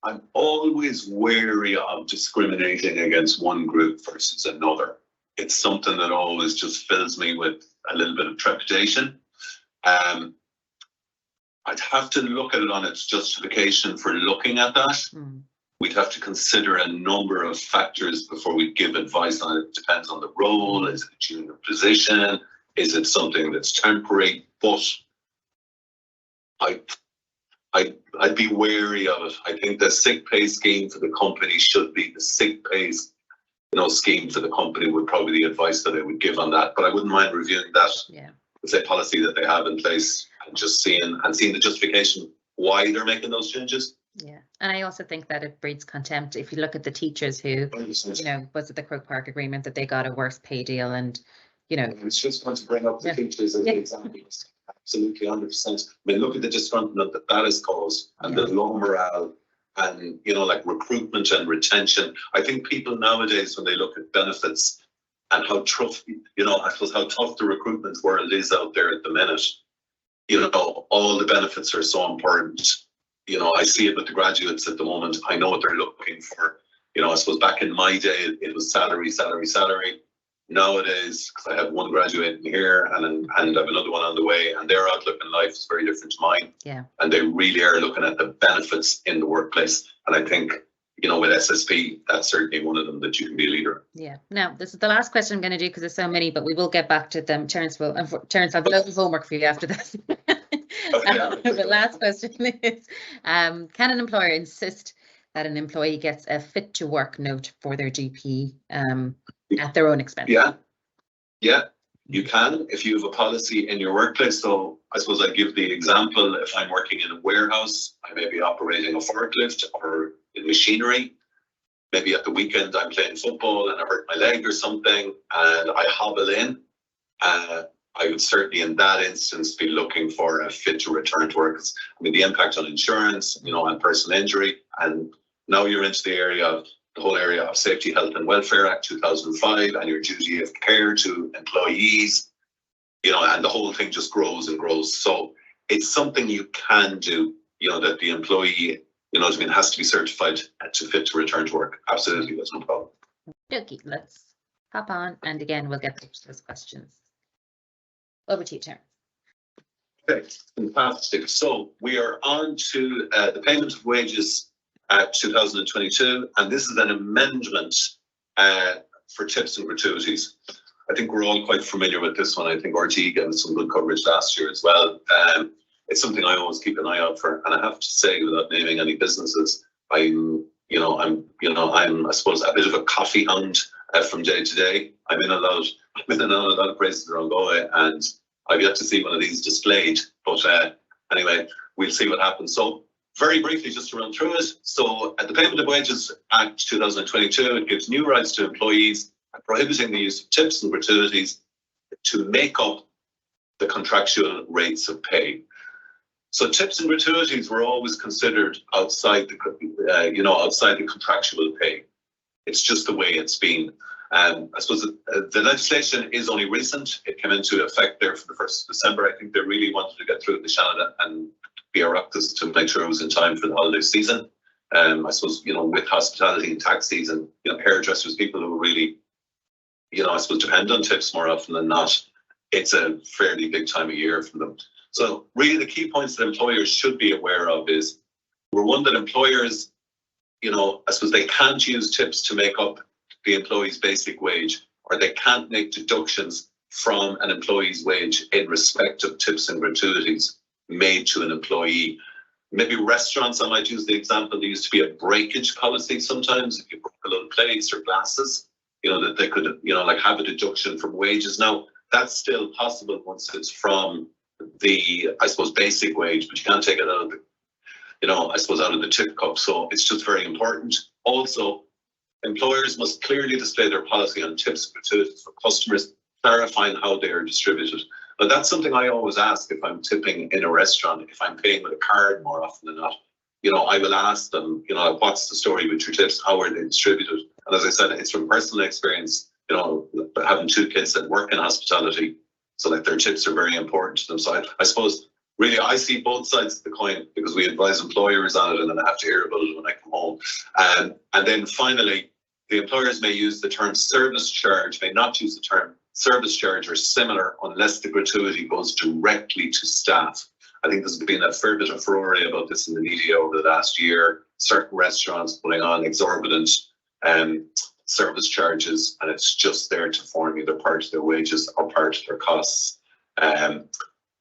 B: I'm always wary of discriminating against one group versus another. It's something that always just fills me with a little bit of trepidation. I'd have to look at it on its justification for looking at that. We'd have to consider a number of factors before we give advice on it. It depends on the role. Is it a junior position? Is it something that's temporary? But I'd be wary of it. I think the sick pay scheme for the company should be the sick pay, scheme for the company would probably be the advice that I would give on that. But I wouldn't mind reviewing that, say, policy that they have in place and just seeing the justification why they're making those changes.
A: Yeah, and I also think that it breeds contempt. If you look at the teachers who, you know, was it the Croke Park Agreement that they got a worse pay deal, and you know,
B: I was just going to bring up the teachers as an example. Absolutely, 100%. I mean, look at the disgruntlement that has caused, and the low morale, and you know, like recruitment and retention. I think people nowadays, when they look at benefits and how tough, you know, I suppose how tough the recruitment world is out there at the minute. You know, all the benefits are so important. You know, I see it with the graduates at the moment. I know what they're looking for. You know, I suppose back in my day, it was salary, salary, salary. Nowadays, because I have one graduate in here and I have another one on the way, and their outlook in life is very different to mine.
A: Yeah.
B: And they really are looking at the benefits in the workplace. And I think, you know, with SSP, that's certainly one of them that you can be a leader.
A: Yeah. Now, this is the last question I'm going to do because there's so many, but we will get back to them. Terence will. Terence, I've loads of homework for you after this. The last question is, can an employer insist that an employee gets a fit to work note for their GP at their own expense?
B: Yeah, you can if you have a policy in your workplace. So I suppose I give the example, if I'm working in a warehouse, I may be operating a forklift or in machinery. Maybe at the weekend I'm playing football and I hurt my leg or something and I hobble in. I would certainly in that instance be looking for a fit to return to work. I mean, the impact on insurance, you know, and personal injury, and now you're into the whole area of Safety, Health and Welfare Act 2005 and your duty of care to employees, you know, and the whole thing just grows and grows. So it's something you can do, you know, that the employee, you know what I mean, has to be certified to fit to return to work. Absolutely, that's no problem.
A: Okay, let's hop on, and again, we'll get to those questions. Over to you, Terence.
B: Okay, fantastic. So we are on to the payment of wages at 2022, and this is an amendment for tips and gratuities. I think we're all quite familiar with this one. I think RT gave us some good coverage last year as well. It's something I always keep an eye out for, and I have to say, without naming any businesses, I'm I suppose a bit of a coffee hound from day to day. I'm in and out a lot of places around Galway, and I've yet to see one of these displayed. But anyway, we'll see what happens. So very briefly, just to run through it. So at the Payment of Wages Act 2022, it gives new rights to employees prohibiting the use of tips and gratuities to make up the contractual rates of pay. So tips and gratuities were always considered outside the contractual pay. It's just the way it's been. I suppose the legislation is only recent. It came into effect there for the 1st of December. I think they really wanted to get through it, the Shannon and Oireachtas, to make sure it was in time for the holiday season. I suppose, you know, with hospitality and tax season, you know, hairdressers, people who really, you know, I suppose depend on tips more often than not, it's a fairly big time of year for them. So really the key points that employers should be aware of is, we're one, that employers, you know, I suppose they can't use tips to make up the employee's basic wage, or they can't make deductions from an employee's wage in respect of tips and gratuities made to an employee. Maybe restaurants, I might use the example, there used to be a breakage policy sometimes. If you broke a little plates or glasses, you know, that they could, you know, like have a deduction from wages. Now, that's still possible once it's from the, I suppose, basic wage, but you can't take it out of the, you know, I suppose, out of the tip cup. So it's just very important. Also, employers must clearly display their policy on tips and gratuities for customers, clarifying how they are distributed. But that's something I always ask if I'm tipping in a restaurant, if I'm paying with a card more often than not. You know, I will ask them, you know, what's the story with your tips? How are they distributed? And as I said, it's from personal experience, you know, having 2 kids that work in hospitality. So like their tips are very important to them. So I suppose really I see both sides of the coin, because we advise employers on it and then I have to hear about it when I come home. And then finally, the employers may use the term service charge, may not use the term service charge or similar unless the gratuity goes directly to staff. I think there's been a fair bit of furore about this in the media over the last year. Certain restaurants putting on exorbitant service charges, and it's just there to form either part of their wages or part of their costs.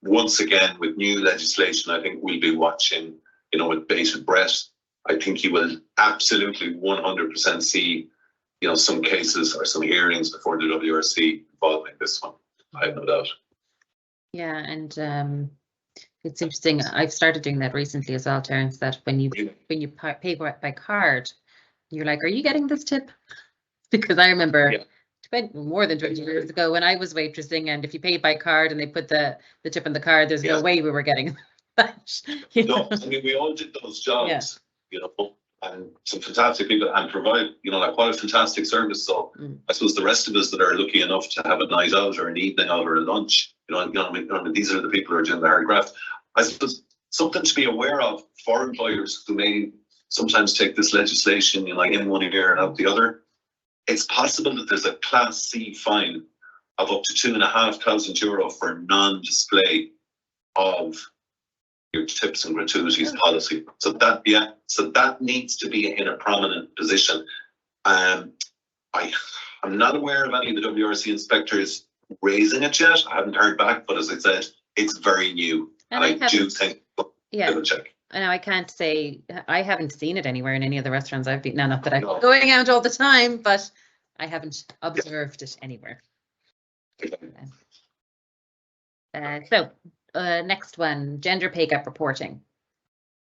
B: Once again, with new legislation, I think we'll be watching, you know, with bated breath. I think you will absolutely 100% see, you know, some cases or some hearings before the WRC involving this one. I have no doubt.
A: Yeah, and It's interesting. I've started doing that recently as well, Terence, that when you pay by card, you're like, are you getting this tip? Because I remember more than 20 years ago when I was waitressing, and if you paid by card and they put the tip on the card, there's no way we were getting that.
B: No, I mean, we all did those jobs, you know, and some fantastic people, and provide, you know, like what a fantastic service. So I suppose the rest of us that are lucky enough to have a night out or an evening out or a lunch, you know, I mean, these are the people who are doing the hard graft. I suppose something to be aware of for employers who may sometimes take this legislation, you know, like in one ear and out the other. It's possible that there's a Class C fine of up to €2,500 for non-display of your tips and gratuities policy. So that needs to be in a prominent position. I'm not aware of any of the WRC inspectors raising it yet. I haven't heard back, but as I said, it's very new. And I do think we'll check.
A: I know I can't say I haven't seen it anywhere in any of the restaurants I've been. Now, not that I'm going out all the time, but I haven't observed it anywhere. Next one, gender pay gap reporting.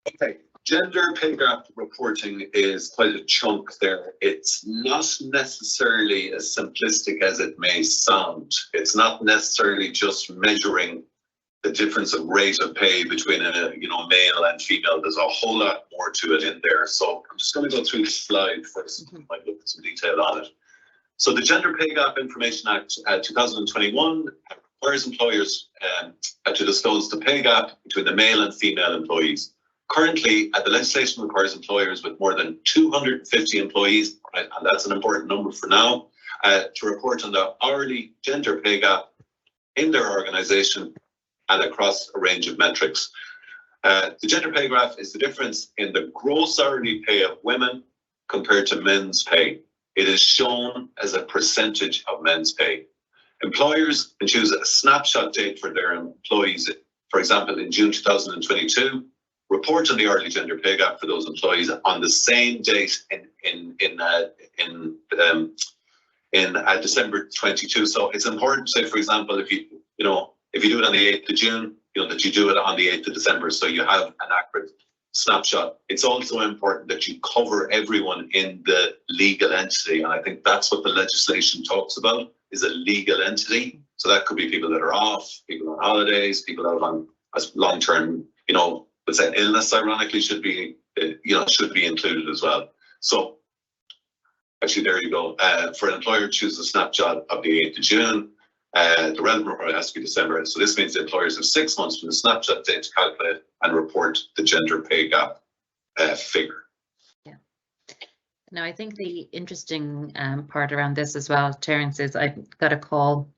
B: Okay, gender pay gap reporting is quite a chunk there. It's not necessarily as simplistic as it may sound. It's not necessarily just measuring the difference of rate of pay between a male and female. There's a whole lot more to it in there. So I'm just going to go through the slide first. Might look at some detail on it. So the Gender Pay Gap Information Act 2021 requires employers to disclose the pay gap between the male and female employees. Currently, the legislation requires employers with more than 250 employees, right, and that's an important number for now, to report on the hourly gender pay gap in their organisation and across a range of metrics. The gender pay graph is the difference in the gross hourly pay of women compared to men's pay. It is shown as a percentage of men's pay. Employers can choose a snapshot date for their employees, for example, in June 2022, report on the hourly gender pay gap for those employees on the same date in December 22. So it's important to say, for example, if you do it on the 8th of June, that you do it on the 8th of December, so you have an accurate snapshot. It's also important that you cover everyone in the legal entity, and I think that's what the legislation talks about, is a legal entity. So that could be people that are off, people on holidays, people out on long-term, let's say illness, ironically, should be included as well. So actually, there you go. For an employer, choose a snapshot of the 8th of June. The relevant report has to be December. So this means the employers have 6 months from the snapshot date to calculate and report the gender pay gap figure.
A: Yeah. Now, I think the interesting part around this as well, Terence, is I got a call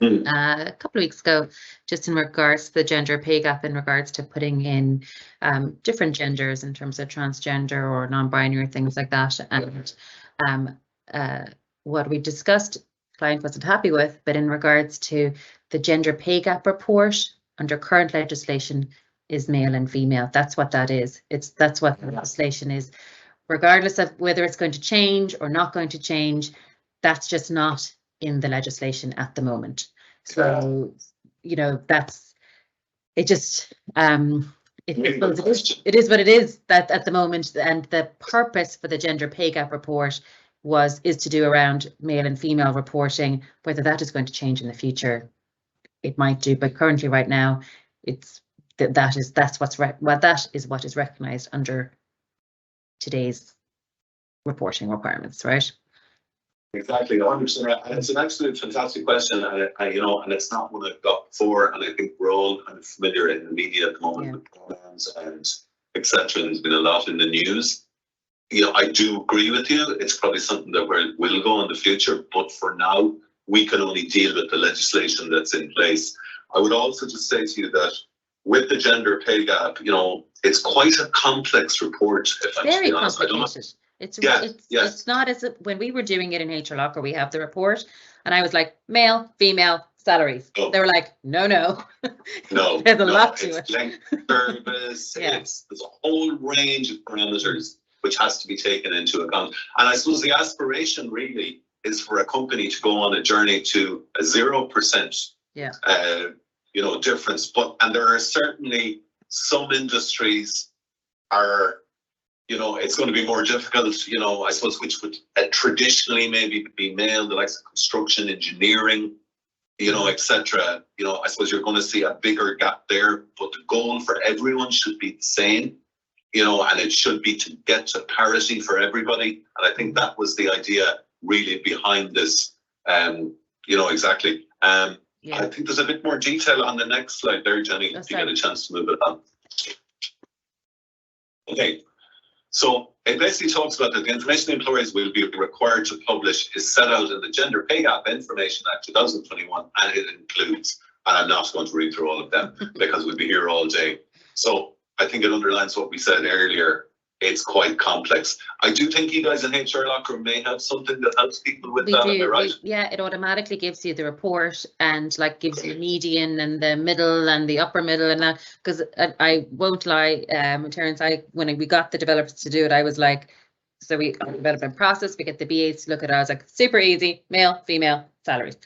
A: a couple of weeks ago just in regards to the gender pay gap in regards to putting in different genders in terms of transgender or non-binary, things like that. And what we discussed, client wasn't happy with, but in regards to the gender pay gap report under current legislation is male and female. That's what that is. That's what the legislation is, regardless of whether it's going to change or not going to change. That's just not in the legislation at the moment. So, that's it. Just it is what it is that at the moment, and the purpose for the gender pay gap report is to do around male and female reporting. Whether that is going to change in the future, it might do, but currently right now that is what is recognized under today's reporting requirements, right?
B: Exactly, 100%. And it's an absolute fantastic question, and it's not one I've got before, and I think we're all kind of familiar in the media at the moment with pronouns and etc. There's been a lot in the news. I do agree with you. It's probably something that will go in the future, but for now, we can only deal with the legislation that's in place. I would also just say to you that with the gender pay gap, it's quite a complex report. If I'm
A: very
B: to be honest,
A: complicated. It's not as if when we were doing it in HRLocker, we have the report, and I was like, male, female, salaries. Oh. They were like, no. There's a lot to it.
B: Length service. There's a whole range of parameters which has to be taken into account. And I suppose the aspiration really is for a company to go on a journey to a 0% difference. And there are certainly some industries are, it's going to be more difficult, I suppose, which would traditionally maybe be male, the likes of construction, engineering, etc. I suppose you're going to see a bigger gap there, but the goal for everyone should be the same, and it should be to get to parity for everybody. And I think that was the idea really behind this, exactly. I think there's a bit more detail on the next slide there, Jenny, if you get a chance to move it on. Okay, so it basically talks about that the information employers will be required to publish is set out in the Gender Pay Gap Information Act 2021, and it includes, and I'm not going to read through all of them because we'd be here all day. So I think it underlines what we said earlier. It's quite complex. I do think you guys in HRLocker may have something that helps people with that, am I right?
A: Yeah, it automatically gives you the report and gives you the median and the middle and the upper middle and that. Because I won't lie, Terence, when we got the developers to do it, I was like, so we development process, we get the BAs to look at it. I was like, super easy, male, female, salaries.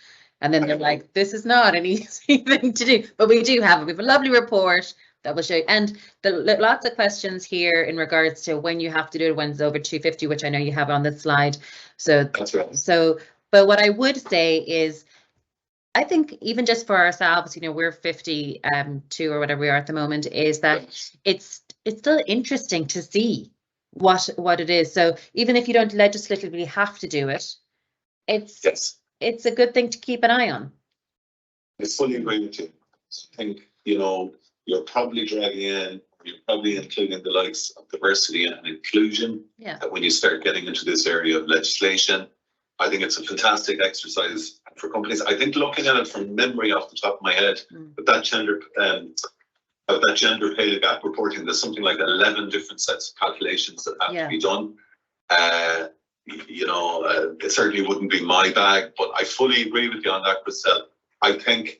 A: And then they're like, this is not an easy thing to do, but we do have it. We have a lovely report that will show you. And lots of questions here in regards to when you have to do it, when it's over 250, which I know you have on this slide. So
B: that's right.
A: So, but what I would say is, I think even just for ourselves, we're 52 or whatever we are at the moment, is that it's still interesting to see what it is. So even if you don't legislatively have to do it, it's a good thing to keep an eye on.
B: I fully agree with you. I think, you're probably dragging in, you're probably including the likes of diversity and inclusion.
A: Yeah.
B: When you start getting into this area of legislation, I think it's a fantastic exercise for companies. I think looking at it from memory off the top of my head, with that gender pay gap reporting, there's something like 11 different sets of calculations that have to be done. It certainly wouldn't be my bag, but I fully agree with you on that, Christelle. I think,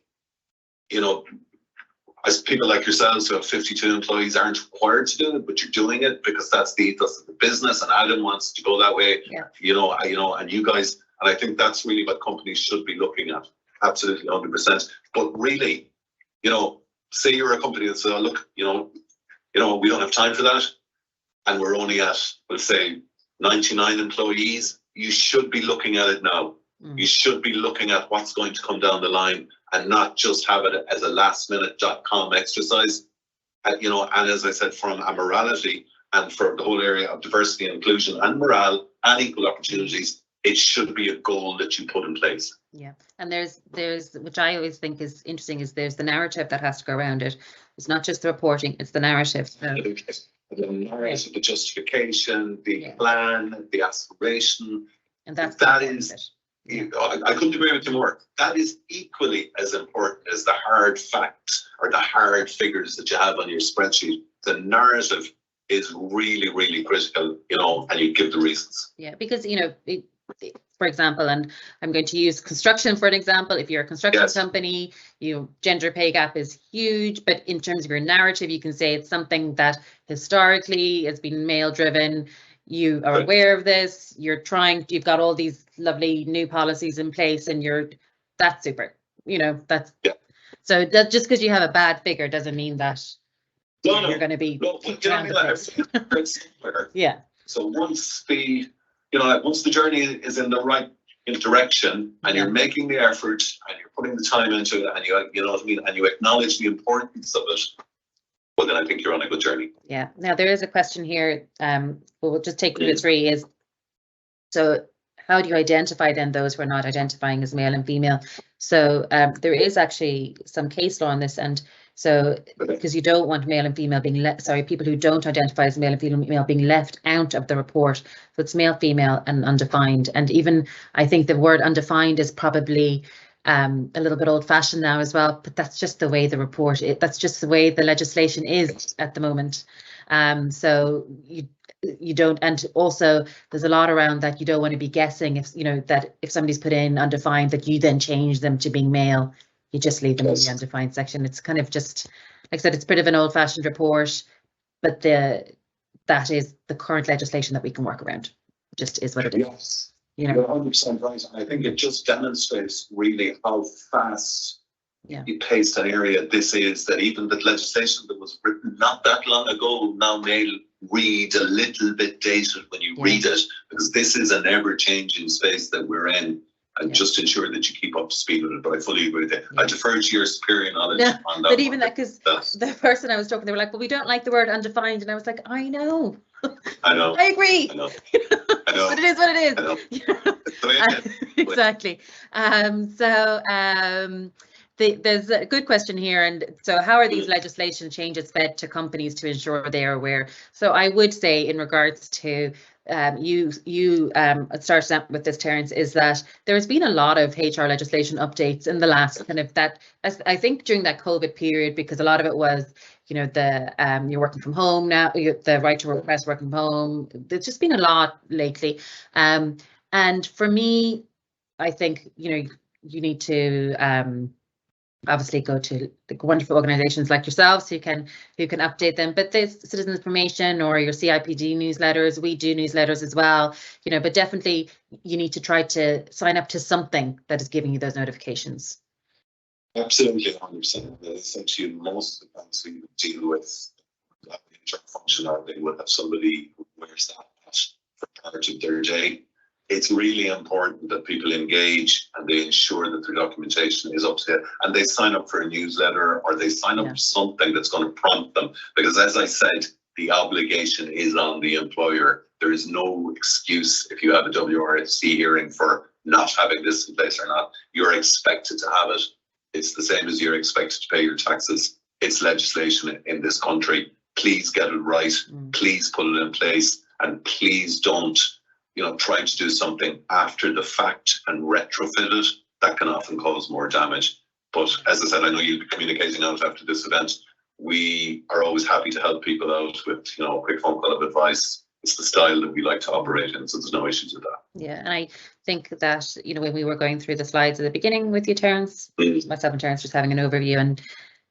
B: as people like yourselves who have 52 employees aren't required to do it, but you're doing it because that's the ethos of the business, and Adam wants to go that way. And you guys, and I think that's really what companies should be looking at. Absolutely, 100%. But really, say you're a company that says, oh, look, we don't have time for that, and we're only at, we'll say, 99 employees. You should be looking at it now. You should be looking at what's going to come down the line, and not just have it as a last-minute.com exercise. And as I said, from a morality and for the whole area of diversity and inclusion and morale and equal opportunities, it should be a goal that you put in place.
A: Yeah, and there's which I always think is interesting, is there's the narrative that has to go around it. It's not just the reporting, it's the narrative. So.
B: The narrative, the justification, the plan, the aspiration,
A: and that
B: is. I couldn't agree with you more. That is equally as important as the hard facts or the hard figures that you have on your spreadsheet. The narrative is really, really critical, and you give the reasons.
A: Yeah, because, for example, and I'm going to use construction for an example. If you're a construction company, gender pay gap is huge, but in terms of your narrative, you can say it's something that historically has been male driven. You are aware of this, you've got all these lovely new policies in place, and that's super, so that just because you have a bad figure doesn't mean that you're going to be. Yeah. So
B: once the journey is in the right direction, and you're making the effort, and you're putting the time into it, and you know what I mean, and you acknowledge the importance of it, well, then I think you're on a good journey.
A: Yeah. Now there is a question here. We'll just take you to 3. Is so how do you identify then those who are not identifying as male and female? So there is actually some case law on this, and so because you don't want male and female being people who don't identify as male and female being left out of the report. So it's male, female, and undefined. And even I think the word undefined is probably a little bit old-fashioned now as well, but that's just the way the report that's just the way the legislation is at the moment. So you don't, and also there's a lot around that you don't want to be guessing if that if somebody's put in undefined that you then change them to being male. You just leave them in the undefined section. It's kind of just, like I said, it's a bit of an old-fashioned report, but that is the current legislation that we can work around. It just is what it is.
B: Yes. You're 100% right. I think it just demonstrates really how fast you paste an area. This is that even the legislation that was written not that long ago now may read a little bit dated when you read it, because this is an ever-changing space that we're in. And just ensure that you keep up to speed with it. But I fully agree with you. I defer to your superior knowledge on that.
A: But even that, because the person I was talking, they were like, "Well, we don't like the word undefined," and I was like, "I know,
B: I know,
A: I agree,
B: I know, I know.
A: but it is what it is."
B: I know.
A: Exactly. There's a good question here, and so how are these legislation changes fed to companies to ensure they are aware? So I would say, in regards to you started out with this, Terence, is that there's been a lot of HR legislation updates in the last kind of that, I think during that COVID period, because a lot of it was, you know, the you're working from home now, the right to request working from home. There's just been a lot lately, and for me, I think, you know, you need to obviously go to the wonderful organizations like yourselves who can update them, but there's citizen information or your CIPD newsletters. We do newsletters as well, you know, but definitely you need to try to sign up to something that is giving you those notifications.
B: Absolutely, 100%. Essentially, most of the times we deal with HR functional, they will have somebody who wears that patch for part of their day. It's really important that people engage and they ensure that their documentation is up to date, and they sign up for a newsletter or they sign up for something that's going to prompt them. Because as I said, the obligation is on the employer. There is no excuse if you have a WRC hearing for not having this in place or not. You're expected to have it. It's the same as you're expected to pay your taxes. It's legislation in this country. Please get it right. Please put it in place, and please don't, you know, try to do something after the fact and retrofit it. That can often cause more damage. But as I said, I know you'll be communicating out after this event. We are always happy to help people out with, you know, a quick phone call of advice. It's the style that we like to operate in, so there's no issues with that.
A: Yeah, and I think that, you know, when we were going through the slides at the beginning with you, Terence, myself and Terence just having an overview,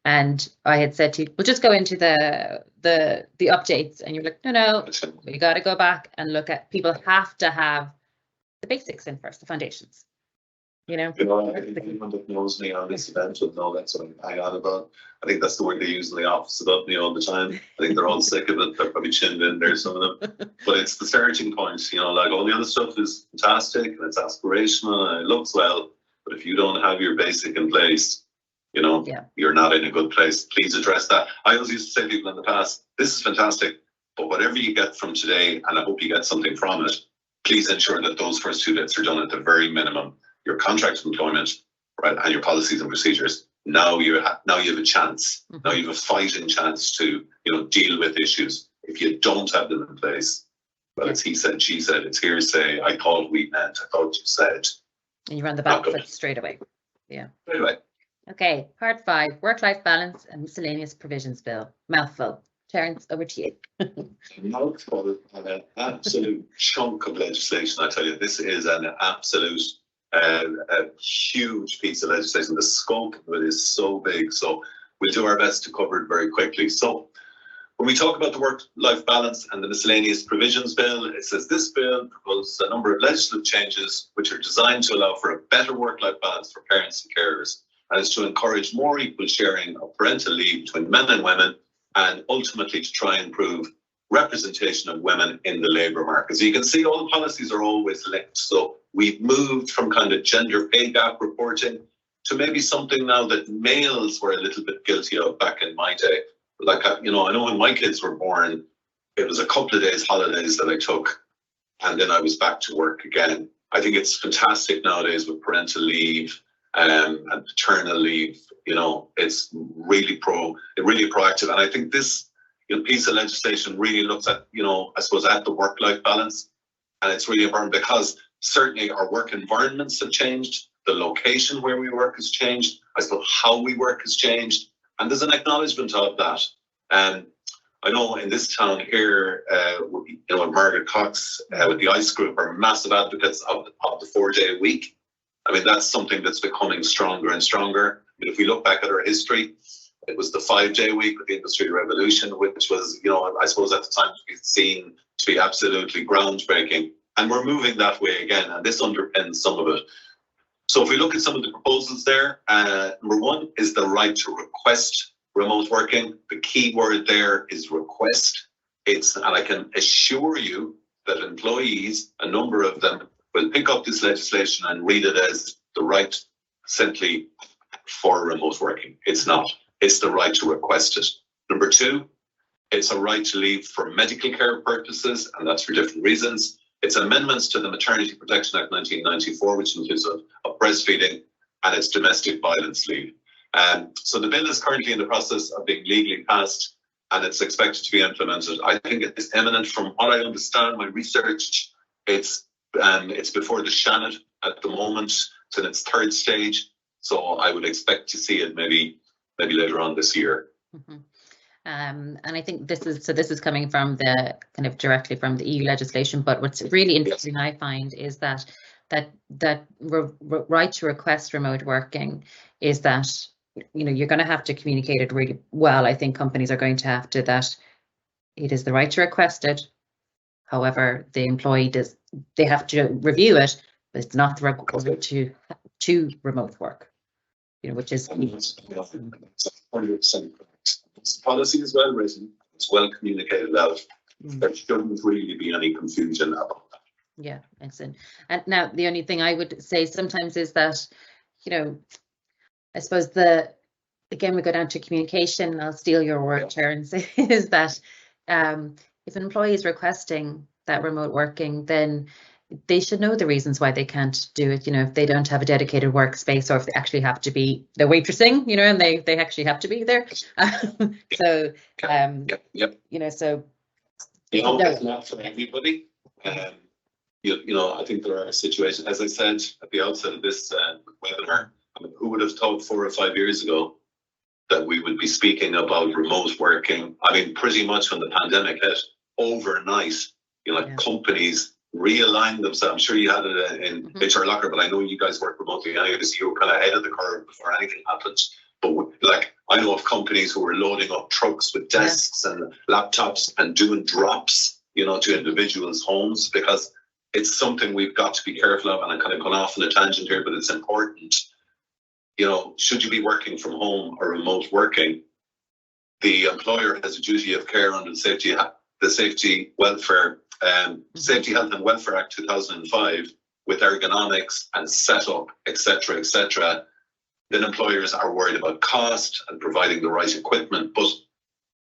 A: and I had said to you, we'll just go into the updates, and you're like, no, we got to go back and look at, people have to have the basics in first, the foundations. You know,
B: anyone that knows me on this event will know that's what I hang on about. I think that's the word they use in the office about me all the time. I think they're all sick of it. They're probably chinned in there, some of them. But it's the starting point. You know, like all the other stuff is fantastic and it's aspirational and it looks well. But if you don't have your basic in place, you know, you're not in a good place. Please address that. I always used to say to people in the past, this is fantastic, but whatever you get from today, and I hope you get something from it, please ensure that those first 2 bits are done at the very minimum. Your contract of employment, right, and your policies and procedures. Now you have a chance. Now you have a fighting chance to, you know, deal with issues. If you don't have them in place, well, it's he said, she said, it's hearsay. I thought we meant, I thought you said.
A: And you run the back foot straight away. Yeah.
B: Straight away. Okay,
A: part 5, work-life balance and miscellaneous provisions bill. Mouthful. Terence, over to you.
B: Mouthful and an absolute chunk of legislation, I tell you. This is an absolute a huge piece of legislation. The scope of it is so big, so we'll do our best to cover it very quickly. So when we talk about the work-life balance and the miscellaneous provisions bill, it says this bill proposes a number of legislative changes which are designed to allow for a better work-life balance for parents and carers, and is to encourage more equal sharing of parental leave between men and women, and ultimately to try and improve representation of women in the labour market. So you can see all the policies are always linked. So we've moved from kind of gender pay gap reporting to maybe something now that males were a little bit guilty of back in my day. Like, you know, I know when my kids were born, it was a couple of days holidays that I took, and then I was back to work again. I think it's fantastic nowadays with parental leave and paternal leave. You know, it's really proactive. And I think this, you know, piece of legislation really looks at, you know, I suppose at the work-life balance. And it's really important because certainly our work environments have changed. The location where we work has changed. I suppose how we work has changed. And there's an acknowledgement of that. And I know in this town here, you know, Margaret Cox with the ICE group are massive advocates of the 4-day week. I mean, that's something that's becoming stronger and stronger. I mean, if we look back at our history, it was the 5-day week with the Industrial Revolution, which was, you know, I suppose at the time to be seen to be absolutely groundbreaking. And we're moving that way again, and this underpins some of it. So if we look at some of the proposals there, number one is the right to request remote working. The key word there is request. And I can assure you that employees, a number of them, will pick up this legislation and read it as the right simply for remote working. It's not. It's the right to request it. Number two, it's a right to leave for medical care purposes, and that's for different reasons. It's amendments to the Maternity Protection Act 1994, which includes of breastfeeding, and it's domestic violence leave. So the bill is currently in the process of being legally passed, and it's expected to be implemented. I think it's imminent. From what I understand, my research, it's before the Shannon at the moment. It's in its third stage, so I would expect to see it maybe later on this year.
A: Mm-hmm. And I think this is coming from the kind of directly from the EU legislation. But what's really interesting, I find, is that right to request remote working is that, you know, you're going to have to communicate it really well. I think companies are going to have to, that it is the right to request it. However, the employee they have to review it, but it's not the right to remote work, you know, which is
B: 100% correct. The policy is well written, it's well communicated out. There shouldn't really be any confusion about that.
A: Yeah, excellent. And now the only thing I would say sometimes is that, you know, I suppose again, we go down to communication, and I'll steal your word, Terence, is that if an employee is requesting that remote working, then they should know the reasons why they can't do it. You know, if they don't have a dedicated workspace, or if they actually have to be the waitressing, you know, and they actually have to be there. So, you know, so.
B: You know, it's not for everybody. You know, I think there are situations, as I said at the outset of this webinar, I mean, who would have thought 4 or 5 years ago that we would be speaking about remote working? I mean, pretty much when the pandemic hit, overnight, you know, like companies realign themselves. I'm sure you had it in HRLocker, but I know you guys work remotely anyway, so you were kind of ahead of the curve before anything happened. But like, I know of companies who were loading up trucks with desks and laptops and doing drops, you know, to individuals' homes, because it's something we've got to be careful of. And I'm kind of going off on a tangent here, but it's important. You know, should you be working from home or remote working, the employer has a duty of care under the Safety, Health and Welfare Act 2005, with ergonomics and setup, etc., etc. Then employers are worried about cost and providing the right equipment. But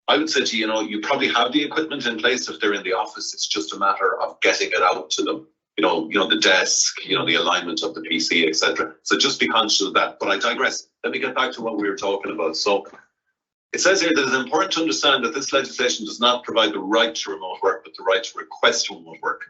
B: I would say to you, you know, you probably have the equipment in place if they're in the office. It's just a matter of getting it out to them. You know, the desk, you know, the alignment of the PC, etc. So just be conscious of that. But I digress. Let me get back to what we were talking about. So it says here that it's important to understand that this legislation does not provide the right to remote work, but the right to request remote work.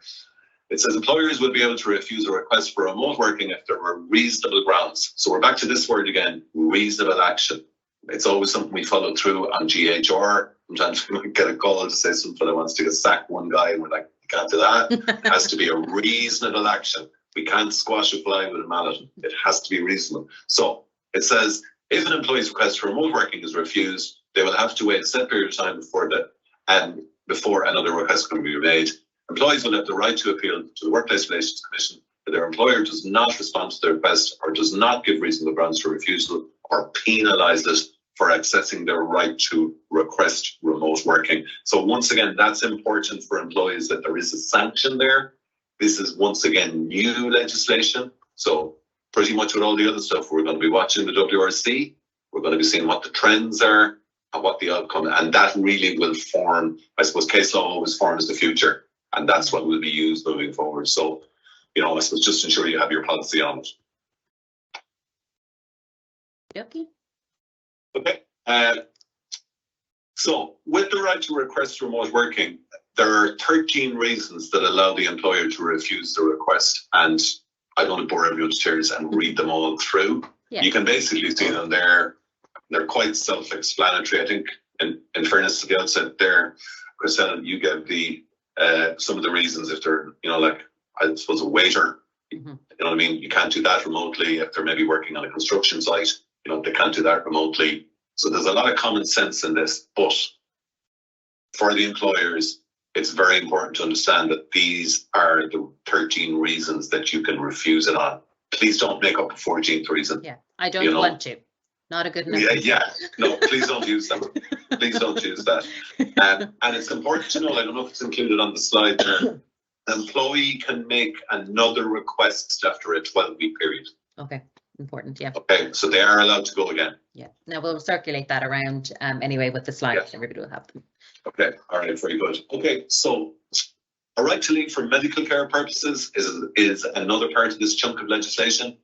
B: It says employers will be able to refuse a request for remote working if there were reasonable grounds. So we're back to this word again, reasonable action. It's always something we follow through on GHR. Sometimes we might get a call to say some fellow wants to sack one guy, and we're like, you can't do that. It has to be a reasonable action. We can't squash a fly with a mallet. It has to be reasonable. So it says, if an employee's request for remote working is refused, they will have to wait a set period of time before another request can be made. Employees will have the right to appeal to the Workplace Relations Commission if their employer does not respond to their request or does not give reasonable grounds for refusal or penalise it for accessing their right to request remote working. So once again, that's important for employees, that there is a sanction there. This is once again new legislation. So pretty much with all the other stuff, we're going to be watching the WRC. We're going to be seeing what the trends are and what the outcome, and that really will form, I suppose, case law always forms the future, and that's what will be used moving forward. So, you know, I suppose just ensure you have your policy on it. Okay. So with the right to request remote working, there are 13 reasons that allow the employer to refuse the request, and I don't want to bore everyone to tears and read them all through. You can basically see them there. They're quite self-explanatory. I think, in fairness to the outset there, Christelle, you gave the some of the reasons. If they're, you know, like, I suppose a waiter, you know what I mean? You can't do that remotely. If they're maybe working on a construction site, you know, they can't do that remotely. So there's a lot of common sense in this, but for the employers, it's very important to understand that these are the 13 reasons that you can refuse it on. please don't make up a 14th reason.
A: Yeah, I don't want to. Not a good enough.
B: No, please don't use that. Please don't use that. And it's important to know, I don't know if it's included on the slide there, the employee can make another request after a 12-week period.
A: Okay, important, yeah.
B: Okay, so they are allowed to go again.
A: Yeah, now we'll circulate that around anyway with the slides, everybody will have them.
B: Okay, all right, very good. Okay, so a right to leave for medical care purposes is another part of this chunk of legislation.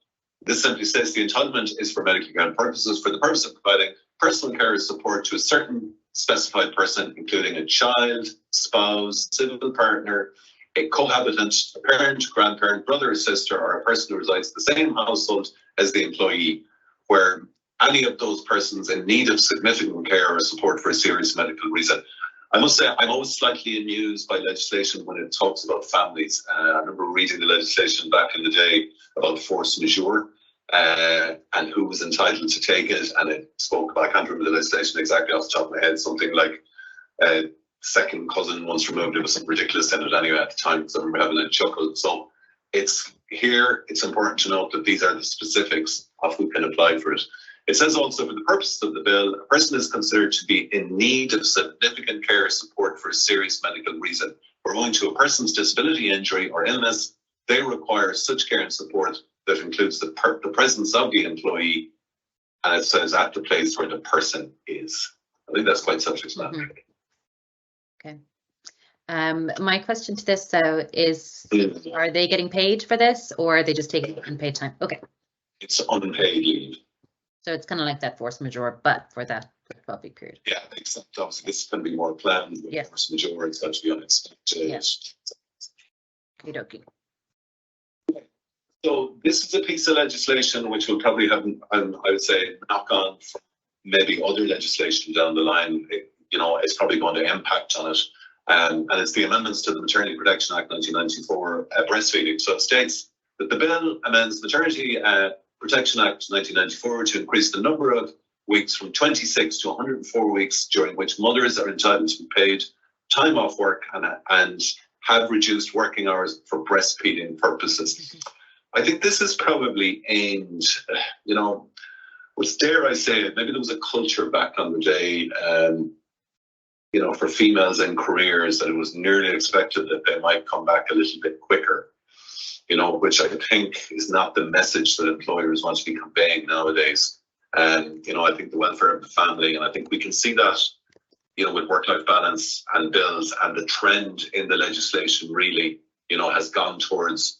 B: This simply says the entitlement is for medical care purposes for the purpose of providing personal care support to a certain specified person, including a child, spouse, civil partner, a cohabitant, a parent, grandparent, brother or sister, or a person who resides in the same household as the employee, where any of those persons in need of significant care or support for a serious medical reason. I must say, I'm always slightly amused by legislation when it talks about families. I remember reading the legislation back in the day about force majeure and who was entitled to take it. And it spoke about, I can't remember the legislation exactly off the top of my head, something like second cousin once removed. It was something ridiculous in it anyway at the time, because I remember having a chuckle. So it's important to note that these are the specifics of who can apply for it. It says also, for the purposes of the bill, a person is considered to be in need of significant care or support for a serious medical reason, or owing to a person's disability, injury, or illness. They require such care and support that includes the presence of the employee, and it says at the place where the person is. I think that's quite self-explanatory.
A: Okay. My question to this, though, is are they getting paid for this, or are they just taking unpaid time? Okay.
B: It's unpaid leave.
A: So it's kind of like that force majeure, but for that 12-week period.
B: Yeah, except obviously this can be more planned. With force majeure, it's got to be unexpected.
A: Yes. Okay.
B: So this is a piece of legislation which will probably have, I would say, knock on from maybe other legislation down the line. It's probably going to impact on it. And it's the amendments to the Maternity Protection Act 1994, breastfeeding. So it states that the bill amends Maternity Protection Act 1994 to increase the number of weeks from 26 to 104 weeks during which mothers are entitled to be paid time off work and have reduced working hours for breastfeeding purposes. I think this is probably aimed, dare I say it, maybe there was a culture back on the day, for females in careers that it was nearly expected that they might come back a little bit quicker, which I think is not the message that employers want to be conveying nowadays. And, I think the welfare of the family, and I think we can see that, with work-life balance and bills, and the trend in the legislation really, has gone towards,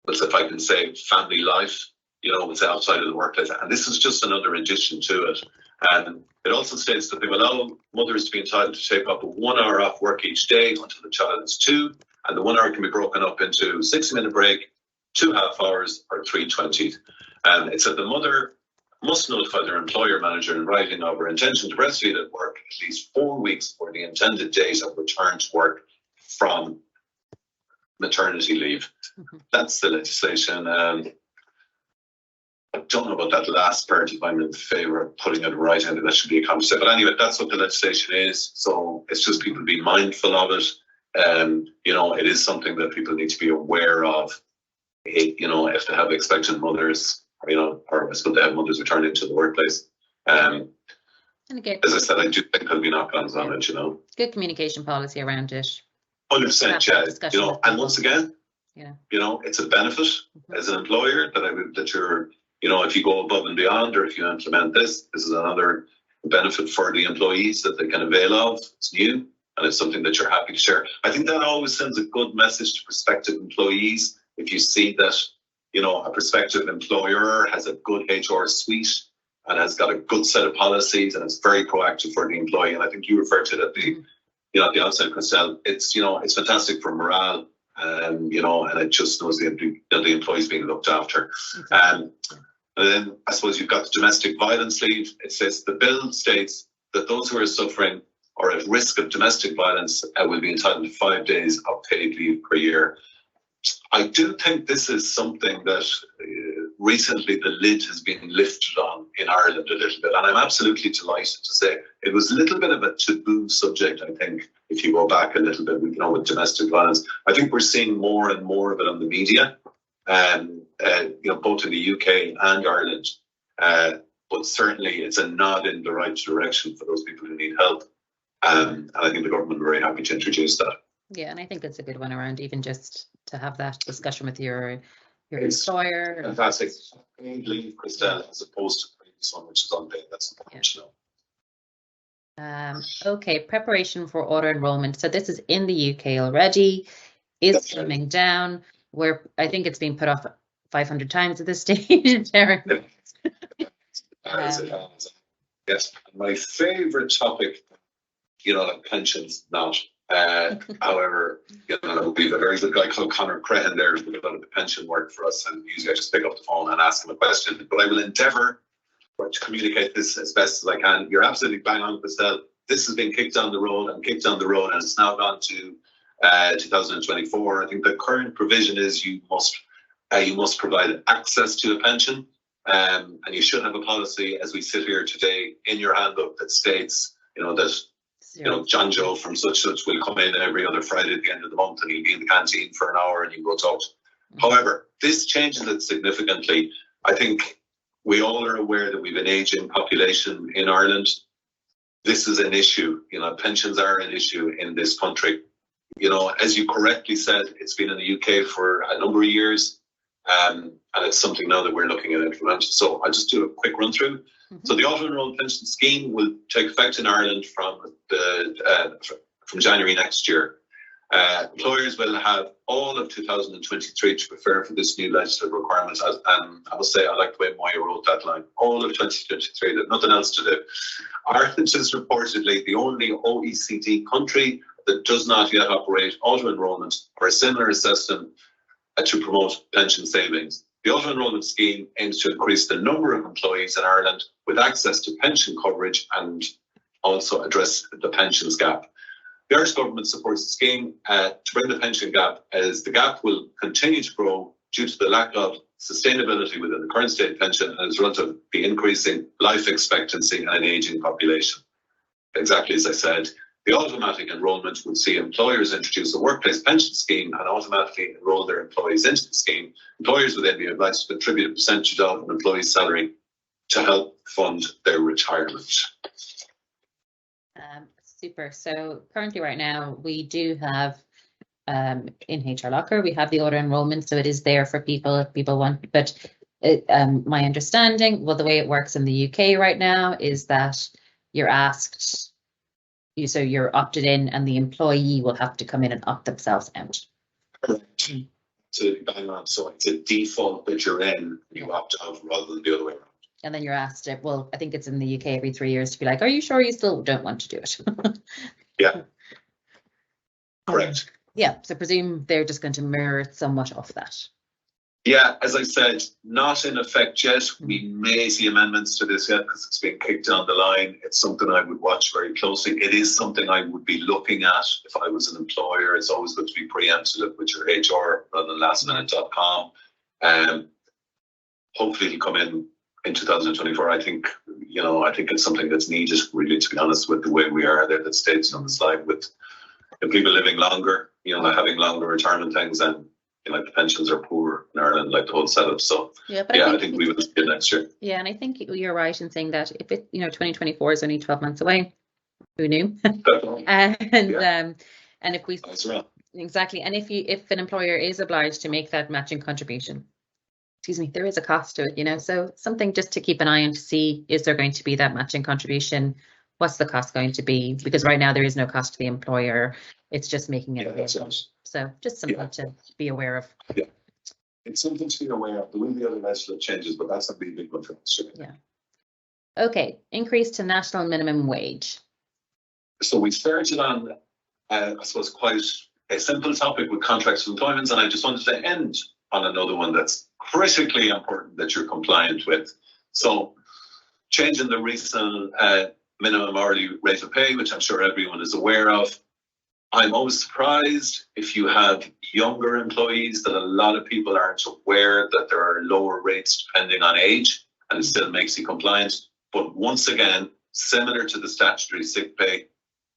B: if I can say, family life, it's outside of the workplace. And this is just another addition to it. And it also states that they will allow mothers to be entitled to take up 1 hour off work each day until the child is 2. And the 1 hour can be broken up into 60-minute break, 2 half hours, or 3 20s. And it said the mother must notify their employer manager in writing of her intention to breastfeed at work at least 4 weeks before the intended date of return to work from maternity leave. That's the legislation. I don't know about that last part, if I'm in favour of putting it right. I think that should be a conversation. But anyway, that's what the legislation is. So it's just people being mindful of it. It is something that people need to be aware of. If they have expectant mothers, or I suppose they have mothers returning to the workplace. And again, as I said, I do think there'll be knock-ons on it.
A: Good communication policy around it.
B: 100%, yeah. And once again, it's a benefit as an employer that you're, if you go above and beyond, or if you implement this is another benefit for the employees that they can avail of. It's new, and it's something that you're happy to share. I think that always sends a good message to prospective employees. If you see that, a prospective employer has a good HR suite and has got a good set of policies and it's very proactive for the employee. And I think you referred to it at the outset, Christelle. It's fantastic for morale. And it just knows the employees being looked after. And then I suppose you've got the domestic violence leave. It says the bill states that those who are suffering or at risk of domestic violence will be entitled to 5 days of paid leave per year. I do think this is something that recently the lid has been lifted on in Ireland a little bit. And I'm absolutely delighted to say it was a little bit of a taboo subject, I think, if you go back a little bit, with domestic violence. I think we're seeing more and more of it on the media. both in the UK and Ireland. But certainly it's a nod in the right direction for those people who need help. And I think the government are very happy to introduce that.
A: Yeah, and I think it's a good one around even just to have that discussion with your employer.
B: Fantastic. Paid leave, Christelle, as opposed to the previous one, which is unpaid. That's important to know.
A: Okay, preparation for auto-enrolment. So this is in the UK already, is coming down, where I think it's been put off 500 times at this stage, Terence.
B: Yes, my favourite topic, like pensions, not. However, we have a very good guy called Conor Crehan there who did a lot of the pension work for us, and usually I just pick up the phone and ask him a question. But I will endeavour to communicate this as best as I can. You're absolutely bang on, Christelle. This has been kicked down the road, and it's now gone to 2024. I think the current provision is you must provide access to a pension, and you should have a policy, as we sit here today, in your handbook that states, that John Joe from such will come in every other Friday at the end of the month, and he'll be in the canteen for an hour and you go talk. However, this changes it significantly. I think we all are aware that we've an aging population in Ireland. This is an issue. Pensions are an issue in this country. As you correctly said, it's been in the UK for a number of years, and it's something now that we're looking at implementing. So I'll just do a quick run through. So the auto-enrolled pension scheme will take effect in Ireland from January next year. Employers will have all of 2023 to prepare for this new legislative requirement. I must say, I like the way Moya wrote that line. All of 2023, there's nothing else to do. Ireland is reportedly the only OECD country that does not yet operate auto-enrolment or a similar system to promote pension savings. The auto-enrolment scheme aims to increase the number of employees in Ireland with access to pension coverage and also address the pensions gap. The Irish government supports the scheme to bring the pension gap, as the gap will continue to grow due to the lack of sustainability within the current state pension as a result of the increasing life expectancy and an ageing population. Exactly as I said, the automatic enrolment would see employers introduce a workplace pension scheme and automatically enroll their employees into the scheme. Employers would then be obliged to contribute a percentage of an employee's salary to help fund their retirement.
A: Super. So currently right now we do have in HRLocker, we have the auto-enrolment, so it is there for people if people want. But my understanding, the way it works in the UK right now is that you're asked, so you're opted in and the employee will have to come in and opt themselves out.
B: Correct. So bang on. So it's a default that you're in, you opt out rather than the other way around.
A: And then you're asked, I think it's in the UK every 3 years to be like, are you sure you still don't want to do it?
B: Yeah. Correct.
A: Yeah, so presume they're just going to mirror it somewhat off that.
B: Yeah, as I said, not in effect yet. We may see amendments to this yet because it's been kicked down the line. It's something I would watch very closely. It is something I would be looking at if I was an employer. It's always good to be preemptive with your HR rather than lastminute.com. Hopefully it'll come in 2024. I think it's something that's needed, really, to be honest, with the way we are there, that states on the slide with people living longer, having longer retirement things, and the pensions are poor in Ireland, like the whole setup. So I think we will see it next year. Yeah,
A: and I think you're right in saying that if it 2024 is only 12 months away, who knew? And if we exactly, and if an employer is obliged to make that matching contribution, there is a cost to it, so something just to keep an eye on to see, is there going to be that matching contribution? What's the cost going to be? Because right now there is no cost to the employer. It's just making it available. So just something to be aware of.
B: Yeah, it's something to be aware of. There will be other legislative changes, but that's a big one for us.
A: Yeah. Okay, increase to national minimum wage.
B: So we started on, I suppose, quite a simple topic with contracts of employment, and I just wanted to end on another one that's critically important that you're compliant with. So changing the recent minimum hourly rate of pay, which I'm sure everyone is aware of. I'm always surprised if you have younger employees that a lot of people aren't aware that there are lower rates depending on age, and it still makes you compliant. But once again, similar to the statutory sick pay,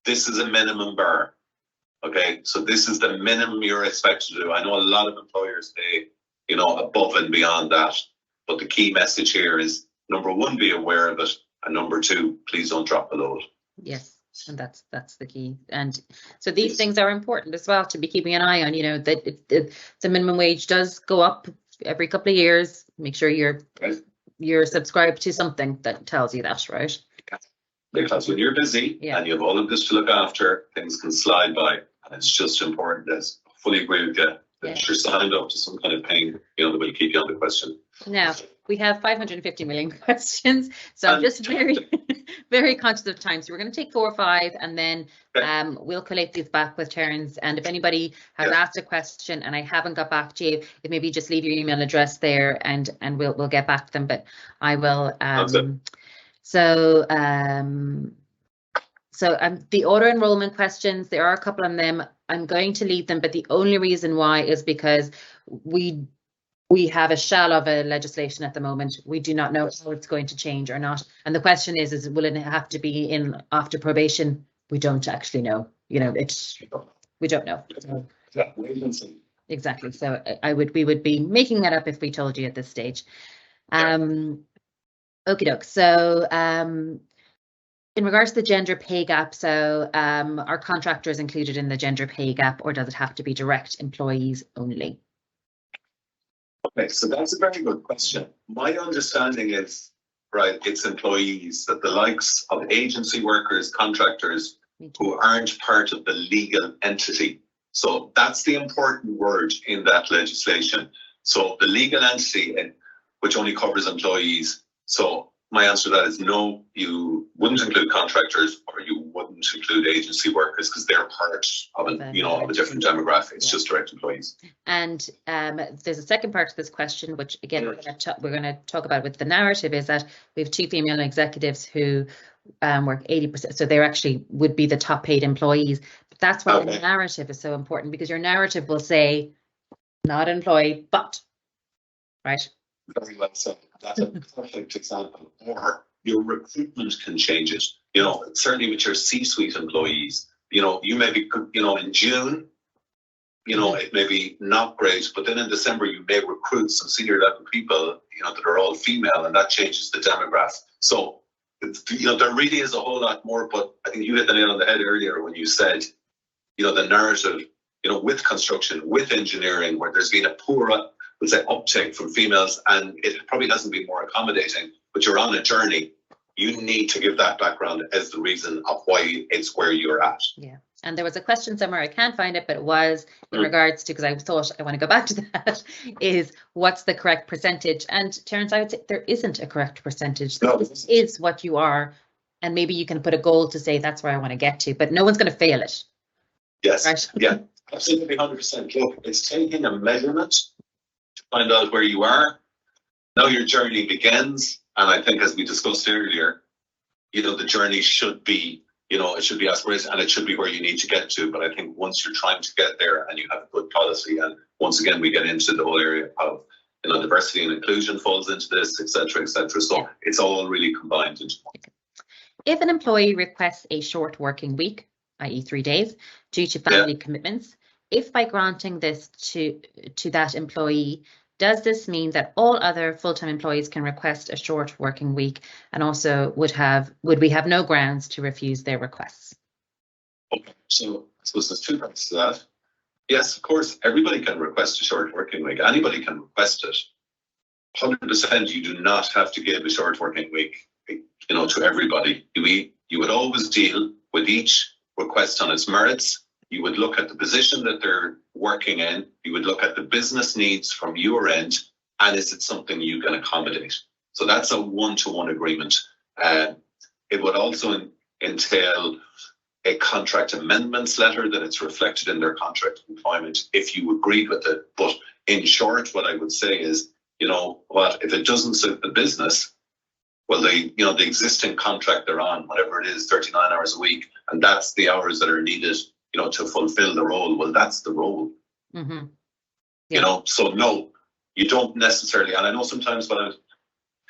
B: this is a minimum bar. Okay, so this is the minimum you're expected to do. I know a lot of employers pay above and beyond that. But the key message here is, number one, be aware of it, and number two, please don't drop below it.
A: Yes, and that's the key. And so these things are important as well to be keeping an eye on. That the minimum wage does go up every couple of years. Make sure you're subscribed to something that tells you that, right?
B: Because when you're busy and you have all of this to look after, things can slide by, and it's just important. As I fully agree with you, that you're signed up to some kind of pain, that will keep you on the question.
A: Now, we have 550 million questions, so I'm just very, very conscious of time. So we're going to take 4 or 5, and then we'll collate these back with Terence. And if anybody has asked a question and I haven't got back to you, maybe just leave your email address there, and we'll get back to them. But I will. So the auto-enrollment questions, there are a couple of them. I'm going to leave them, but the only reason why is because we have a shell of a legislation at the moment. We do not know how it's going to change or not. And the question is will it have to be in after probation? We don't actually know. We don't know. So, exactly. So we would be making that up if we told you at this stage. Okie doke. So in regards to the gender pay gap, so are contractors included in the gender pay gap, or does it have to be direct employees only?
B: Okay, so that's a very good question. My understanding is, it's employees, that the likes of agency workers, contractors who aren't part of the legal entity. So that's the important word in that legislation. So the legal entity, which only covers employees. So my answer to that is no, you wouldn't include contractors, or you wouldn't include agency workers, because they're part of a different demographic. It's just direct employees. And
A: there's a second part to this question, which again we're going to talk about with the narrative, is that we have 2 female executives who work 80%, so they actually would be the top paid employees. But that's why the narrative is so important, because your narrative will say not employed, but right.
B: Very well said. That's a perfect example. Or your recruitment can change it. Certainly with your C-suite employees, you may be, in June, it may be not great, but then in December you may recruit some senior level people, that are all female, and that changes the demographic. So, there really is a whole lot more. But I think you hit the nail on the head earlier when you said, the narrative, with construction, with engineering, where there's been a poor uptake from females, and it probably hasn't been more accommodating, but you're on a journey. You need to give that background as the reason of why it's where you're at.
A: Yeah. And there was a question somewhere, I can't find it, but it was in regards to, because I thought I want to go back to that, is what's the correct percentage? And Terence, I would say there isn't a correct percentage. This is what you are. And maybe you can put a goal to say that's where I want to get to, but no one's going to fail it.
B: Yes.
A: Right?
B: Yeah, absolutely 100%. Look, it's taking a measurement to find out where you are. Now your journey begins. And I think, as we discussed earlier, the journey should be, it should be aspirational, and it should be where you need to get to. But I think once you're trying to get there and you have a good policy, and once again, we get into the whole area of, diversity and inclusion falls into this, et cetera, et cetera. So it's all really combined into one.
A: If an employee requests a short working week, i.e. 3 days, due to family commitments, if by granting this to that employee, does this mean that all other full-time employees can request a short working week, and also would we have no grounds to refuse their requests?
B: Okay, so I suppose there's 2 parts to that. Yes, of course, everybody can request a short working week. Anybody can request it. 100%, you do not have to give a short working week, to everybody. You would always deal with each request on its merits. You would look at the position that they're working in. You would look at the business needs from your end, and is it something you can accommodate? So that's a one-to-one agreement. It would also entail a contract amendments letter that it's reflected in their contract of employment if you agreed with it. But in short, what I would say is, if it doesn't suit the business, well, the existing contract they're on, whatever it is, 39 hours a week, and that's the hours that are needed, to fulfill the role. Well, that's the role.
A: Mm-hmm. Yeah.
B: So no, you don't necessarily. And I know sometimes when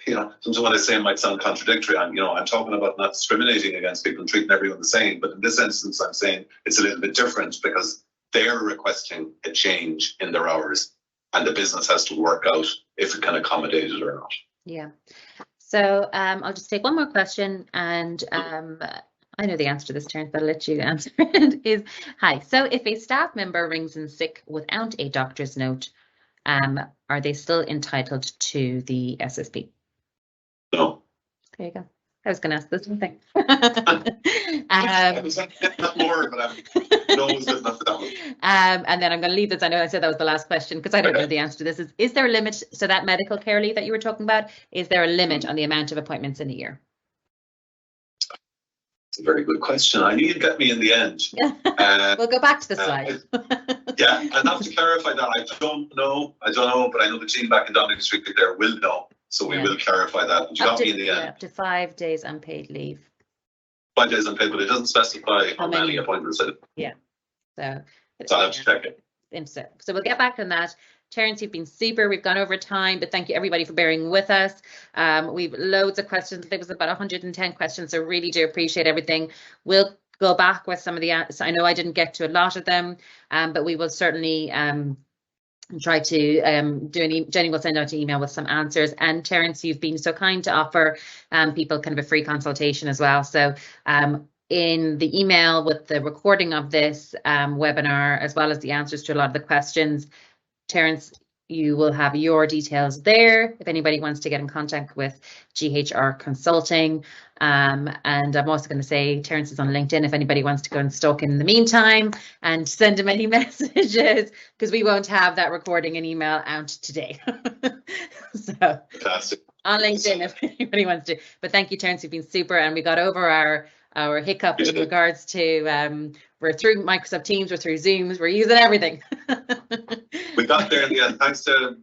B: sometimes what I say might sound contradictory. I'm talking about not discriminating against people and treating everyone the same. But in this instance, I'm saying it's a little bit different because they're requesting a change in their hours. and the business has to work out if it can accommodate it or not.
A: Yeah. So I'll just take one more question, and I know the answer to this, Terence, but I'll let you answer it. Hi. So if a staff member rings in sick without a doctor's note, are they still entitled to the SSP?
B: No.
A: There you go. I was going to ask this one thing.
B: I was more, but no, it's good enough for that one.
A: And then I'm going to leave this. I know I said that was the last question because I don't know the answer to this. Is there a limit? So that medical care leave that you were talking about, is there a limit on the amount of appointments in a year?
B: It's a very good question. I knew you'd get me in the end.
A: We'll go back to the slide.
B: Yeah, I'd have to clarify that. I don't know, but I know the team back in Dominic Street there will know. So we will clarify that. But you got me in the end.
A: Up to 5 days unpaid leave.
B: 5 days unpaid, but it doesn't specify how many appointments.
A: Yeah. So
B: I'll have to check it.
A: So we'll get back on that. Terence, you've been super. We've gone over time, but thank you everybody for bearing with us. We've loads of questions. There was about 110 questions, so really do appreciate everything. We'll go back with some of the answers. I know I didn't get to a lot of them, but we will certainly try to Jenny will send out an email with some answers. And Terence, you've been so kind to offer people kind of a free consultation as well. So in the email with the recording of this webinar, as well as the answers to a lot of the questions, Terence, you will have your details there if anybody wants to get in contact with GHR Consulting. And I'm also going to say Terence is on LinkedIn if anybody wants to go and stalk in the meantime and send him any messages, because we won't have that recording and email out today. So
B: fantastic.
A: On LinkedIn if anybody wants to. But thank you, Terence, you've been super, and we got over our hiccup in regards to we're through Microsoft Teams, we're through Zooms, we're using everything.
B: We got there in the end. Thanks to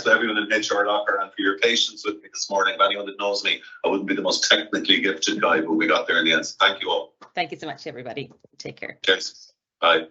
B: everyone in HRLocker and for your patience with me this morning. If anyone that knows me, I wouldn't be the most technically gifted guy, but we got there in the end. So thank you all.
A: Thank you so much, everybody. Take care.
B: Cheers. Bye.